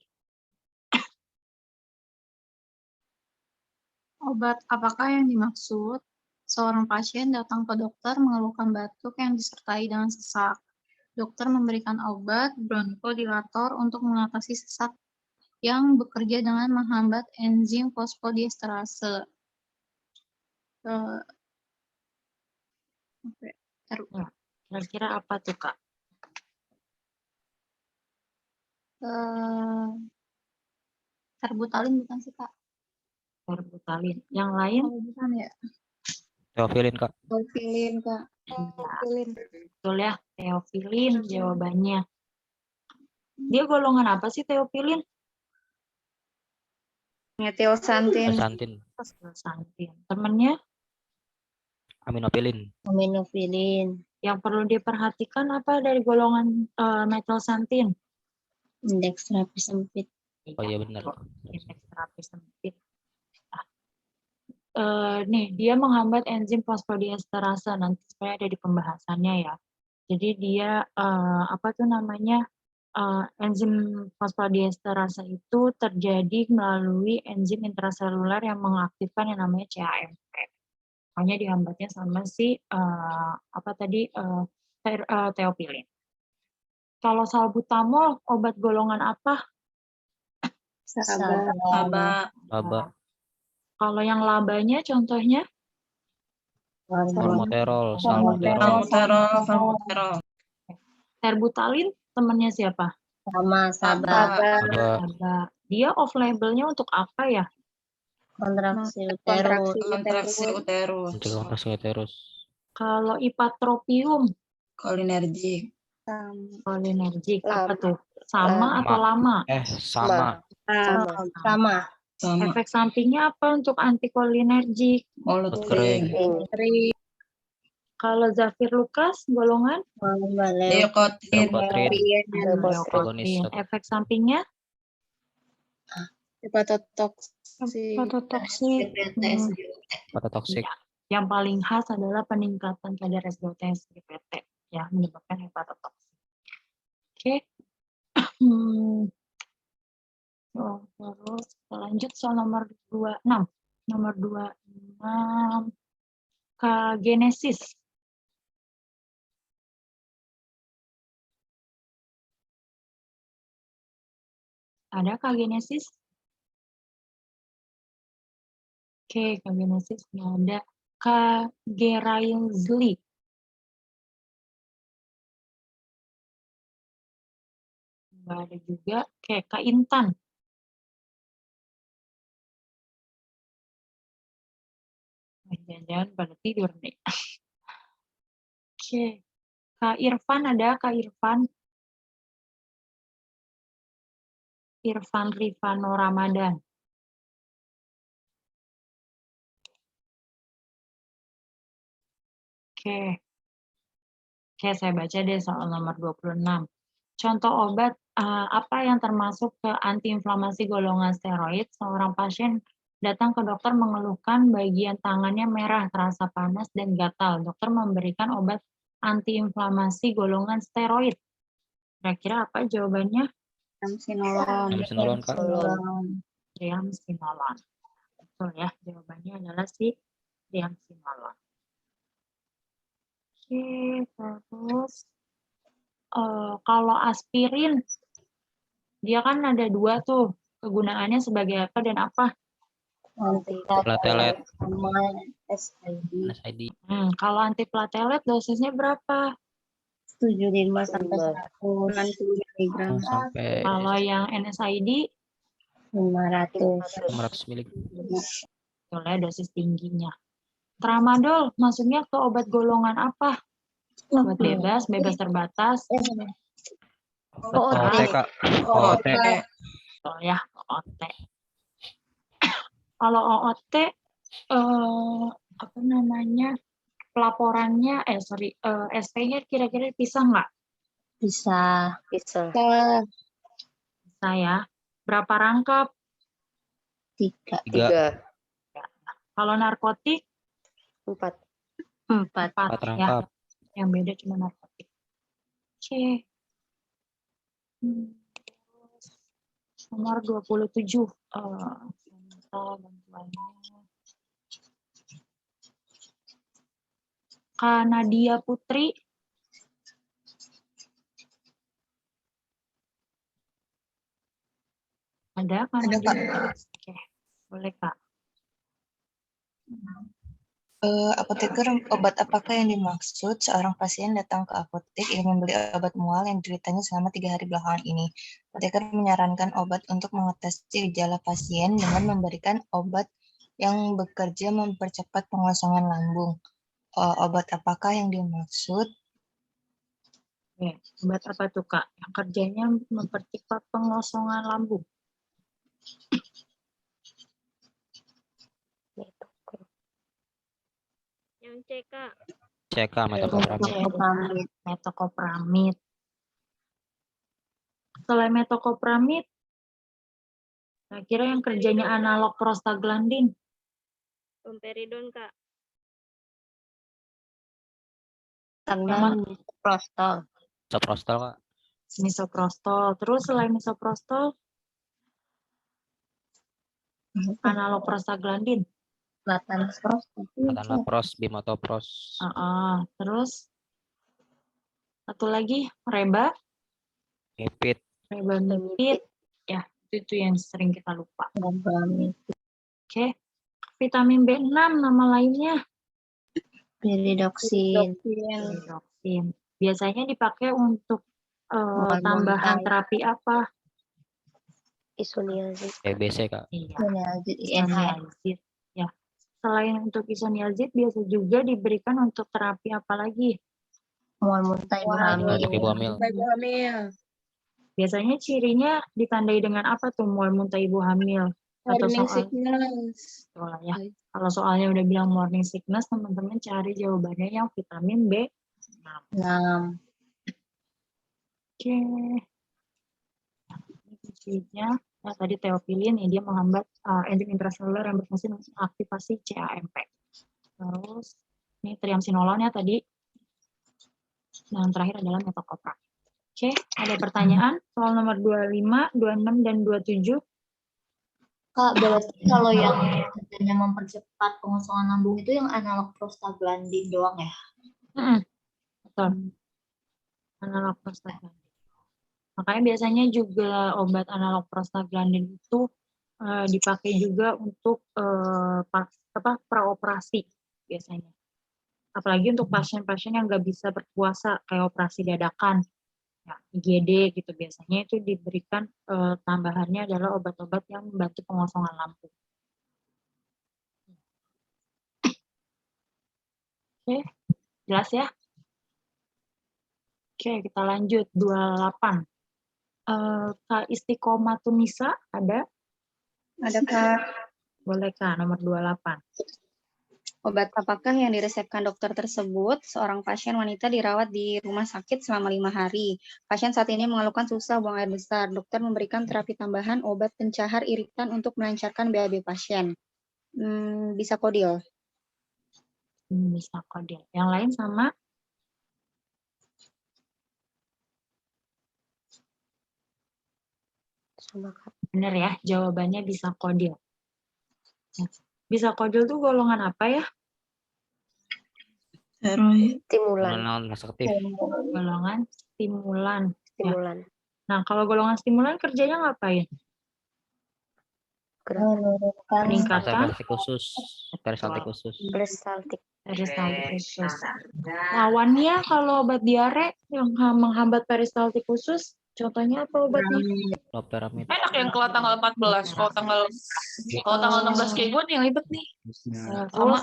Obat apakah yang dimaksud? Seorang pasien datang ke dokter mengeluhkan batuk yang disertai dengan sesak. Dokter memberikan obat bronkodilator untuk mengatasi sesak yang bekerja dengan menghambat enzim fosfodiesterase. Kira-kira apa tuh, Kak? Terbutalin bukan sih, Kak? Terbutalin. Yang lain? Bukan ya? teofilin, Kak. Teofilin, Kak. Betul ya, teofilin jawabannya. Dia golongan apa sih teofilin? Metilsantin. Temennya? Aminofilin. Yang perlu diperhatikan apa dari golongan metilsantin? Indeks terapi sempit. Oh iya benar. Indeks terapi sempit. Nih, dia menghambat enzim fosfodiesterase, nanti supaya ada di pembahasannya ya. Jadi dia apa tuh namanya, enzim fosfodiesterase itu terjadi melalui enzim intraseluler yang mengaktifkan yang namanya CAMP. Makanya dihambatnya sama si apa tadi teofilin. Kalau salbutamol obat golongan apa? Laba. Laba. Kalau yang labanya contohnya? Salbutamol, Salbutamol. Terbutalin temannya siapa? Sama Saba. Saba. Dia off labelnya untuk apa ya? Kontraksi uterus. Mencegah kontraksi uterus. Kalau ipatropium? Kolinergik. Kolinergik apa tuh? Sama atau lama? Sama. Efek sampingnya apa untuk antikolinergik? Mulut kering. Kalau Zafir Lukas golongan? Leukotriene. Leukotriene. Efek sampingnya? Hepatotoksik. Hepatotoksik. Yang paling khas adalah peningkatan kadar SGLT-SGPT ya, menyebabkan hepatotoksik. Oke. Terus kita lanjut soal nomor 26. Nomor 26 kagenesis. Ada kagenesis? Oke, kagenesis nggak ada. Kagerainsli. Nggak ada juga. Oke, kaintan. Jangan-jangan pada tidur nih. Oke. Kak Irfan ada? Kak Irfan? Irfan Rifano Ramadan. Oke. Oke, saya baca deh soal nomor 26. Contoh obat apa yang termasuk ke antiinflamasi golongan steroid? Seorang pasien datang ke dokter mengeluhkan bagian tangannya merah, terasa panas dan gatal. Dokter memberikan obat antiinflamasi golongan steroid. Kira-kira apa jawabannya? Triamcinolon, Kak. Triamcinolon. Betul ya, jawabannya adalah si triamcinolon. Oke, terus kalau aspirin, dia kan ada dua tuh, kegunaannya sebagai apa dan apa? Platelet. SID. Kalau antiplatelet dosisnya berapa? 75 sampai 100 mg. Kalau yang NSAID? 500 mg. Soalnya dosis tingginya. Tramadol masuknya ke obat golongan apa? Obat bebas, bebas terbatas. OOT, Kak. OOT. Oh ya, OOT. Kalau OOT, apa namanya, pelaporannya, SP-nya kira-kira bisa nggak? Bisa. Bisa ya. Berapa rangkap? 3. Kalau narkotik? 4 ya. Yang beda cuma narkotik. Oke. Nomor 27. Minta bantuannya. Kak Nadia Putri. Ada Kak Nadia? Oke. Boleh Kak. Apoteker, obat apakah yang dimaksud? Seorang pasien datang ke apotek ingin membeli obat mual yang dideritanya selama 3 hari belakangan ini. Apoteker menyarankan obat untuk mengatasi gejala pasien dengan memberikan obat yang bekerja mempercepat pengosongan lambung. Obat apakah yang dimaksud? Ya, obat apa tuh Kak? Yang kerjanya mempercepat pengosongan lambung. Yang C, Kak. Metoclopramid. Selain metoclopramid, kira-kira yang kerjanya analog prostaglandin. Domperidon, Kak. Misoprostol. Misoprostol, Kak. Misoprostol. Terus selain misoprostol, analog prostaglandin. Latanoprost, bimotopros. Terus satu lagi reba. Mipid. Reba mipid. Ya, Itu yang sering kita lupa. Oke. Vitamin B6 nama lainnya. Piridoksin. Piridoksin. Biasanya dipakai untuk tambahan terapi apa? Isoniazid. TBC, Kak. Iya. INH. Isoniazid. Ya. Selain untuk isoniazid, biasa juga diberikan untuk terapi apa lagi? Mual muntah ibu hamil. Ibu hamil. Biasanya cirinya ditandai dengan apa tuh mual muntah ibu hamil? Atau Morning soal sickness. soal ya. Kalau soalnya udah bilang morning sickness, teman-teman cari jawabannya yang vitamin B6. 6. Oke. Cirinya, nah, tadi teopilin ya, dia menghambat enzim intraseluler yang berfungsi aktivasi CAMP. Terus ini triamsinolon ya tadi. Dan terakhir adalah metocopram. Oke, ada pertanyaan soal nomor 25, 26, dan 27. Kak, berarti kalau yang katanya mempercepat pengosongan lambung itu yang analog prostaglandin doang ya? Betul. Analog prostaglandin. Makanya biasanya juga obat analog prostaglandin itu dipakai juga untuk praoperasi biasanya. Apalagi untuk pasien-pasien yang nggak bisa berpuasa kayak operasi dadakan, ya, IGD gitu, biasanya itu diberikan tambahannya adalah obat-obat yang membantu pengosongan lambung. Oke, jelas ya? Oke, kita lanjut 28. Kak Istiqomatunisa ada? Ada, Kak. Boleh, Kak, nomor 28. Obat apakah yang diresepkan dokter tersebut? Seorang pasien wanita dirawat di rumah sakit selama 5 hari. Pasien saat ini mengeluhkan susah buang air besar. Dokter memberikan terapi tambahan obat pencahar iritan untuk melancarkan BAB pasien. Bisa kodil. Bisa kodil. Yang lain sama? Sama, Kak. Benar ya, jawabannya bisa kodil. Bisa kodil tuh golongan apa ya? Stimulan. Golongan stimulan. Stimulan. Ya. Nah, kalau golongan stimulan kerjanya ngapain? Meningkatkan Peristaltik khusus. peristaltik khusus. Lawannya kalau obat diare yang menghambat peristaltik khusus, contohnya apa obatnya? Loperamid. Enak yang kalau tanggal 14, kalau tanggal 16 kayak gue yang ribet nih. Terus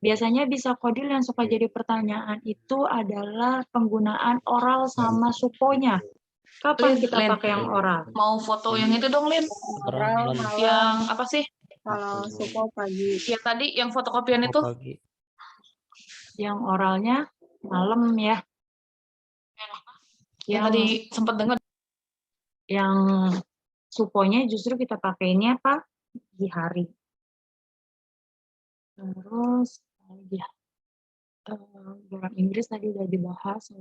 biasanya bisa kodil yang suka jadi pertanyaan itu adalah penggunaan oral sama suponya. Kapan kita pakai yang oral? Mau foto yang itu dong, Lin. Oral malam. Yang apa sih? Kalau supo pagi. Ya tadi yang fotokopian itu. Yang oralnya malam ya. Yang tadi sempat dengar. Yang suponya justru kita pakainya apa? Di hari. Terus ya. Dalam Inggris tadi udah dibahas.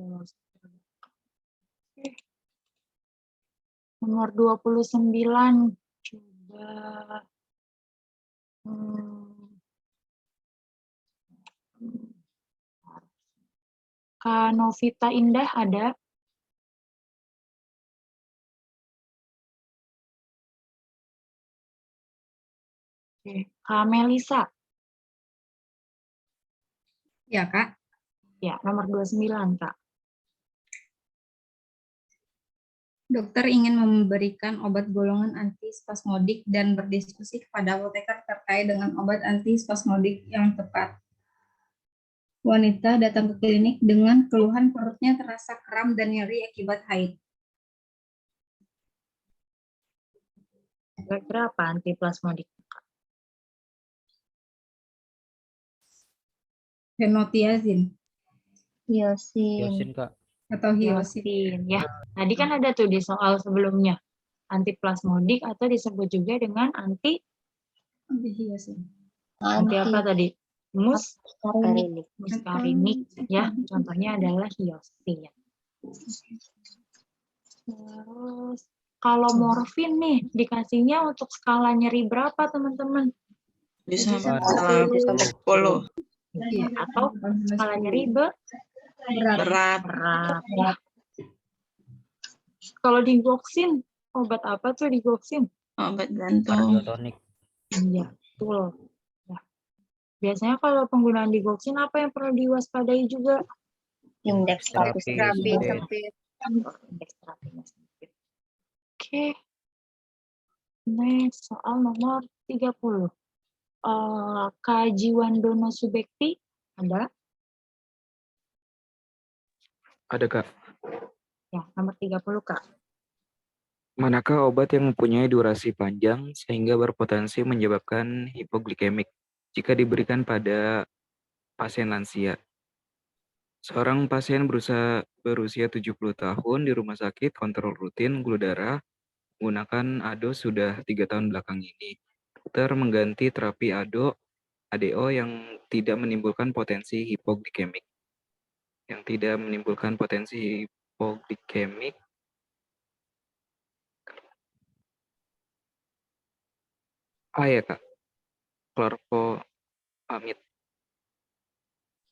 Nomor 29. Coba. Kak Novita Indah ada? Oke. Kak Melisa? Ya, Kak. Ya, nomor 29, Kak. Dokter ingin memberikan obat golongan antispasmodik dan berdiskusi kepada apoteker terkait dengan obat antispasmodik yang tepat. Wanita datang ke klinik dengan keluhan perutnya terasa kram dan nyeri akibat haid. Kira-kira apa antiplasmodik? Fenotiazin. Hiosin. Kak. Atau hiosin. Ya, tadi kan ada tuh di soal sebelumnya. Antiplasmodik atau disebut juga dengan anti hiosin. Anti apa tadi? Muskarinik ya. Contohnya adalah hiosin. Terus kalau morfin nih dikasihnya untuk skala nyeri berapa teman-teman? Bisa sampai 10. Atau skala nyeri berat. Ya. Kalau digoxin Obat apa tuh digoxin? Obat jantung. Kardiotonik. Iya, betul. Ya. Biasanya kalau penggunaan digoxin apa yang perlu diwaspadai juga? Indeks Terapi sempit. Indeks terapinya sempit. Oke. Next, soal nomor 30. Kak Jiwandono Subekti, ada? Ada, Kak. Ya, nomor 30, Kak. Manakah obat yang mempunyai durasi panjang sehingga berpotensi menyebabkan hipoglikemik jika diberikan pada pasien lansia? Seorang pasien berusia 70 tahun di rumah sakit kontrol rutin gula darah menggunakan ADO sudah 3 tahun belakang ini. Dokter mengganti terapi ADO yang tidak menimbulkan potensi hipoglikemik. A ya, Kak. Klorpamid.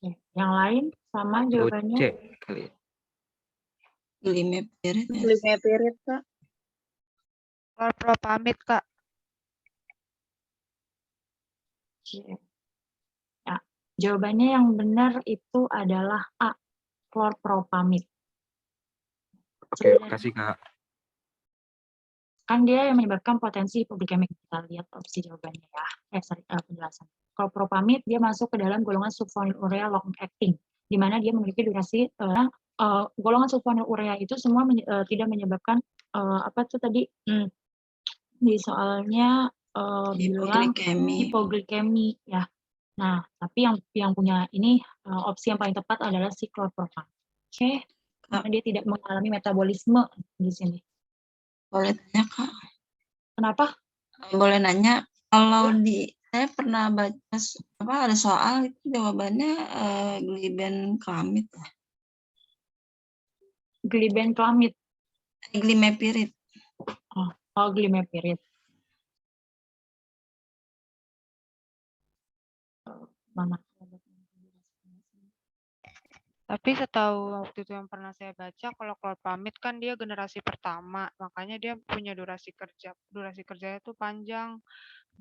Oke. Yang lain sama Atau jawabannya? C kali ya. Glimepirid. Glimepirid, Kak. Klorpropamid, Kak. Oke. Ya, jawabannya yang benar itu adalah A, klorpropamid. Oke, makasih, Kak. Kan dia yang menyebabkan potensi hipoglikemik. Kita lihat opsi jawabannya ya. Penjelasan. Klorpropamid dia masuk ke dalam golongan sulfonylurea long acting, di mana dia memiliki durasi golongan sulfonylurea itu semua tidak menyebabkan apa tuh tadi di soalnya bilang hipoglikemi ya. Nah, tapi yang punya ini opsi yang paling tepat adalah si klorpropamid. Oke, karena dia tidak mengalami metabolisme di sini. Boleh tanya, Kak? Kenapa? Boleh nanya, kalau saya pernah baca ada soal itu jawabannya glibenclamid ya? Glibenclamid. Glimepirid. Oh, glimepirid. Mana? Tapi setahu waktu itu yang pernah saya baca, kalau klorpamid kan dia generasi pertama, makanya dia punya durasi kerjanya tuh panjang.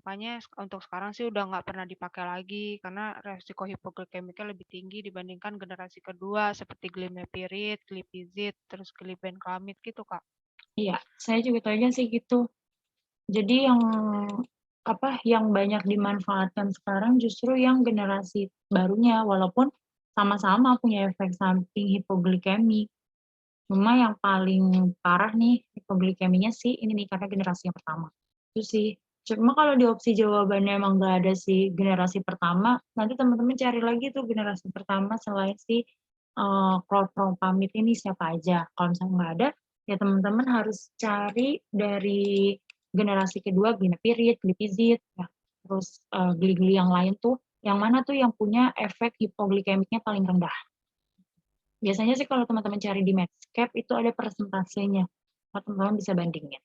Makanya untuk sekarang sih udah nggak pernah dipakai lagi, karena resiko hipoglikemiknya lebih tinggi dibandingkan generasi kedua, seperti glimepirid, glipizid, terus glibenclamid gitu, Kak. Iya, saya juga tahunya sih gitu. Jadi yang banyak dimanfaatkan sekarang justru yang generasi barunya, walaupun sama-sama punya efek samping hipoglikemi. Cuma yang paling parah nih hipoglikeminya sih ini nih karena generasi yang pertama. Itu sih. Cuma kalau di opsi jawabannya emang nggak ada si generasi pertama, nanti teman-teman cari lagi tuh generasi pertama selain si klorpropamid ini siapa aja. Kalau misalnya nggak ada, ya teman-teman harus cari dari generasi kedua glimepirid, glipizid, ya. Terus gli-gli yang lain tuh, yang mana tuh yang punya efek hipoglikemiknya paling rendah. Biasanya sih kalau teman-teman cari di Medscape itu ada persentasenya. Teman-teman bisa bandingin.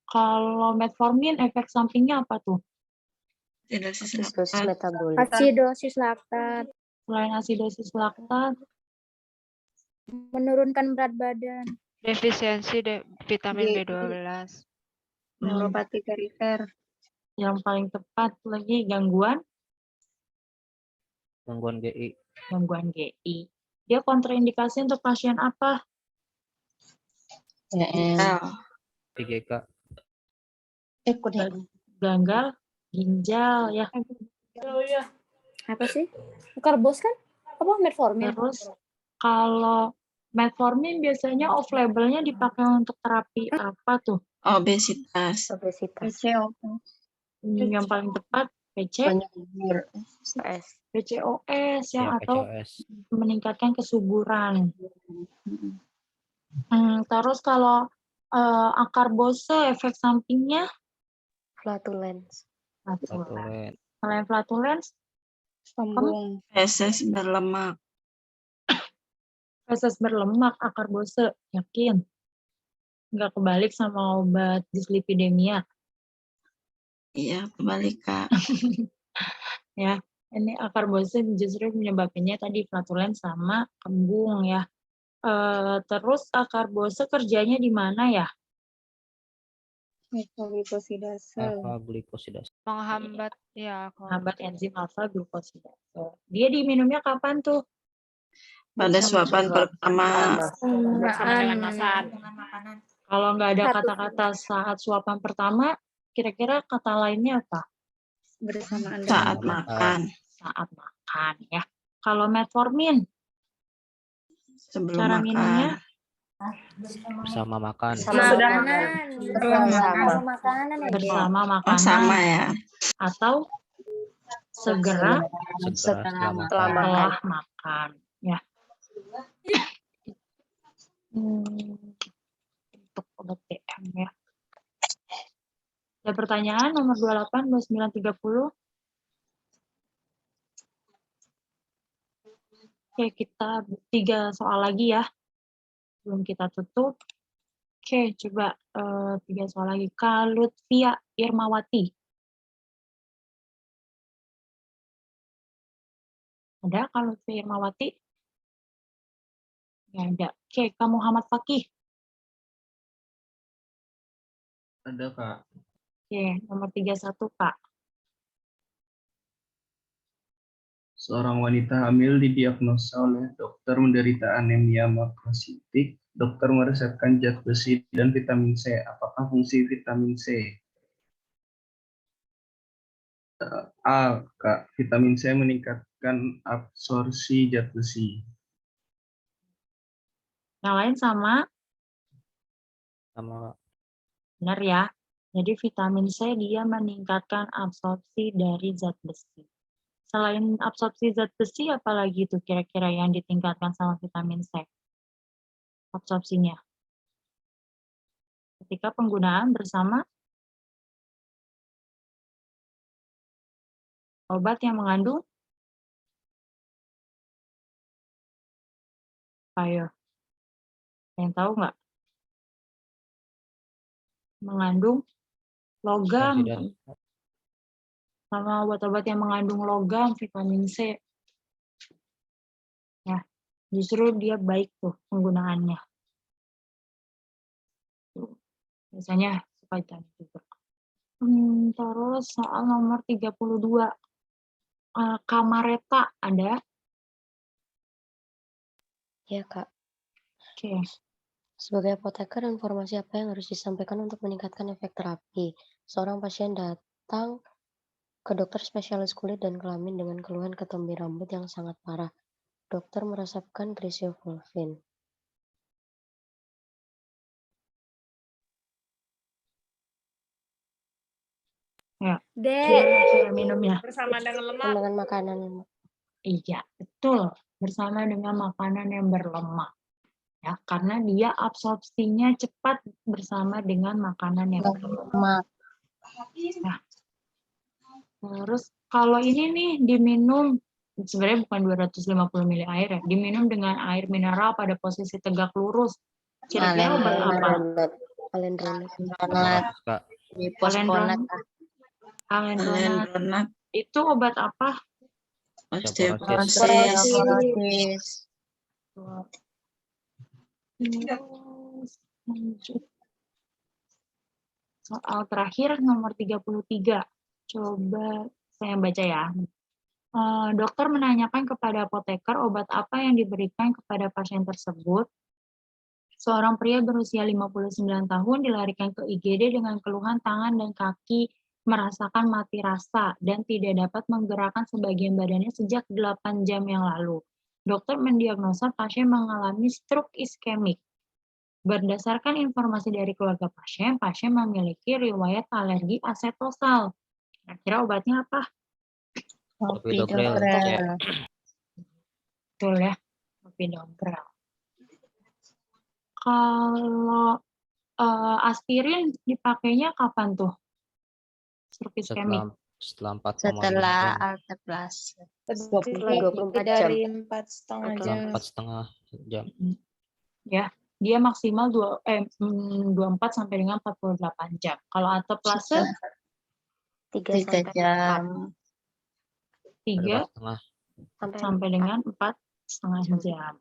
Kalau metformin efek sampingnya apa tuh? Asidosis metabolik. Asidosis laktat. Selain asidosis laktat, menurunkan berat badan. Defisiensi vitamin B12. Neuropati perifer. Yang paling tepat lagi gangguan GI. Gangguan GI. Dia kontraindikasi untuk pasien apa? IGK. Gagal ginjal ya. Oh iya. Apa sih? Karbos kan? Apa metformin? Terus kalau metformin biasanya off labelnya dipakai untuk terapi apa tuh? Obesitas. Yang paling tepat PCOS ya, atau meningkatkan kesuburan. Terus kalau akarbose efek sampingnya flatulence. Selain flatulence, sambung feses berlemak. Feses berlemak akarbose, yakin? Nggak kebalik sama obat dislipidemia? Iya, kebalik, Kak. Ya, ini akarbose justru menyebabkannya tadi flatulence sama kembung ya. Terus akarbose kerjanya di mana ya? Glicosidase. Alfa glicosidase. Menghambat ya. Menghambat enzim alfa glukosidase. Dia diminumnya kapan tuh? Pada suapan pertama. Bersama dengan makan. Kalau nggak ada Satu. kata-kata saat suapan pertama, kira-kira kata lainnya apa? Bersamaan Saat makan. Saat makan ya. Kalau metformin, Sebelum cara makan. minumnya? Bersama makan. Bersama makanan ya, Ge? Bersama Oh, makanan. sama ya. Atau segera Setelah makan. setelah makan. Ya. Untuk obat DM ya. Ada pertanyaan nomor 28, 29, 30. Oke, kita 3 soal lagi ya. Belum kita tutup. Oke, coba 3 soal lagi. Kalutvia Irmawati. Ada Kalutvia Irmawati? Nggak ada. Oke, kamu Muhammad Fakih. Ada, Kak. Oke, nomor 31, Kak. Seorang wanita hamil didiagnosa oleh dokter menderita anemia makrositik. Dokter meresepkan zat besi dan vitamin C. Apakah fungsi vitamin C? A. Kak, vitamin C meningkatkan absorpsi zat besi. Yang lain sama? Sama. Benar ya. Jadi vitamin C dia meningkatkan absorpsi dari zat besi. Selain absorpsi zat besi, apalagi itu kira-kira yang ditingkatkan sama vitamin C? Absorpsinya. Ketika penggunaan bersama obat yang mengandung ayo, yang tahu nggak? Mengandung logam. Sama obat-obat yang mengandung logam, vitamin C. Ya, justru dia baik tuh penggunaannya. Biasanya supaya juga. Terus soal nomor 32. Kamareta ada? Ya, Kak. Oke. Sebagai apoteker, informasi apa yang harus disampaikan untuk meningkatkan efek terapi? Seorang pasien datang ke dokter spesialis kulit dan kelamin dengan keluhan ketombe rambut yang sangat parah. Dokter meresepkan Crisofulvin. Ya. D. Cara minumnya. Bersama dengan lemak. Dengan makanan. Iya, betul. Bersama dengan makanan yang berlemak. Ya, karena dia absorpsinya cepat bersama dengan makanan yang berlemak. Nah, terus kalau ini nih diminum, sebenarnya bukan 250 ml air ya, diminum dengan air mineral pada posisi tegak lurus. Kira-kira obat apa? Alendronat. Itu obat apa? Osteoporosis. Soal terakhir nomor 33. Coba saya baca ya. Dokter menanyakan kepada apoteker obat apa yang diberikan kepada pasien tersebut. Seorang pria berusia 59 tahun dilarikan ke IGD dengan keluhan tangan dan kaki, merasakan mati rasa, dan tidak dapat menggerakkan sebagian badannya sejak 8 jam yang lalu. Dokter mendiagnosa pasien mengalami stroke iskemik. Berdasarkan informasi dari keluarga pasien, pasien memiliki riwayat alergi asetosal. Kira-kira obatnya apa? Clopidogrel. Betul ya, clopidogrel. Kalau aspirin dipakainya kapan tuh? Stroke iskemik. Setelah 4,5 Setelah jam. alteplase. 24 jam. Dari 4,5 jam. 4,5 jam. Ya, dia maksimal 24 sampai dengan 48 jam. Kalau alteplase 3 jam. 3 sampai dengan 4,5 jam.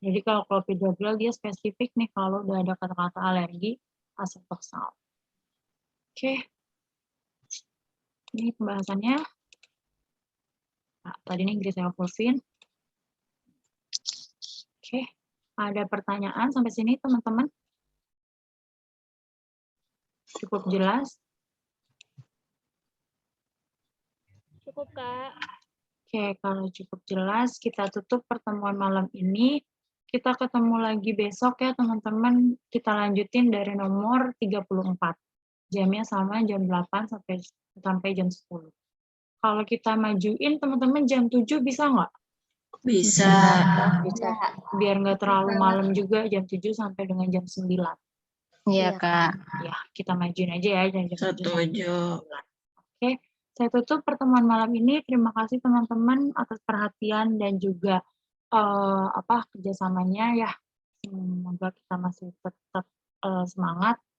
Jadi kalau clopidogrel dia spesifik nih kalau udah ada kata-kata alergi asetoxal. Oke. Ini pembahasannya. Nah, tadi ini Grisel-Fulvin. Oke. Ada pertanyaan sampai sini teman-teman? Cukup jelas? Cukup, Kak. Oke, kalau cukup jelas, kita tutup pertemuan malam ini. Kita ketemu lagi besok ya, teman-teman. Kita lanjutin dari nomor 34. Jamnya sama jam 8 sampai jam 10. Kalau kita majuin, teman-teman jam 7 bisa nggak? Bisa. Bisa. Biar nggak terlalu malam juga, jam 7 sampai dengan jam 9. Iya, Kak. Ya, kita majuin aja ya, jam 7 sampai Setuju. jam 9. Oke, saya tutup pertemuan malam ini. Terima kasih teman-teman atas perhatian dan juga kerjasamanya ya. Semoga kita masih tetap semangat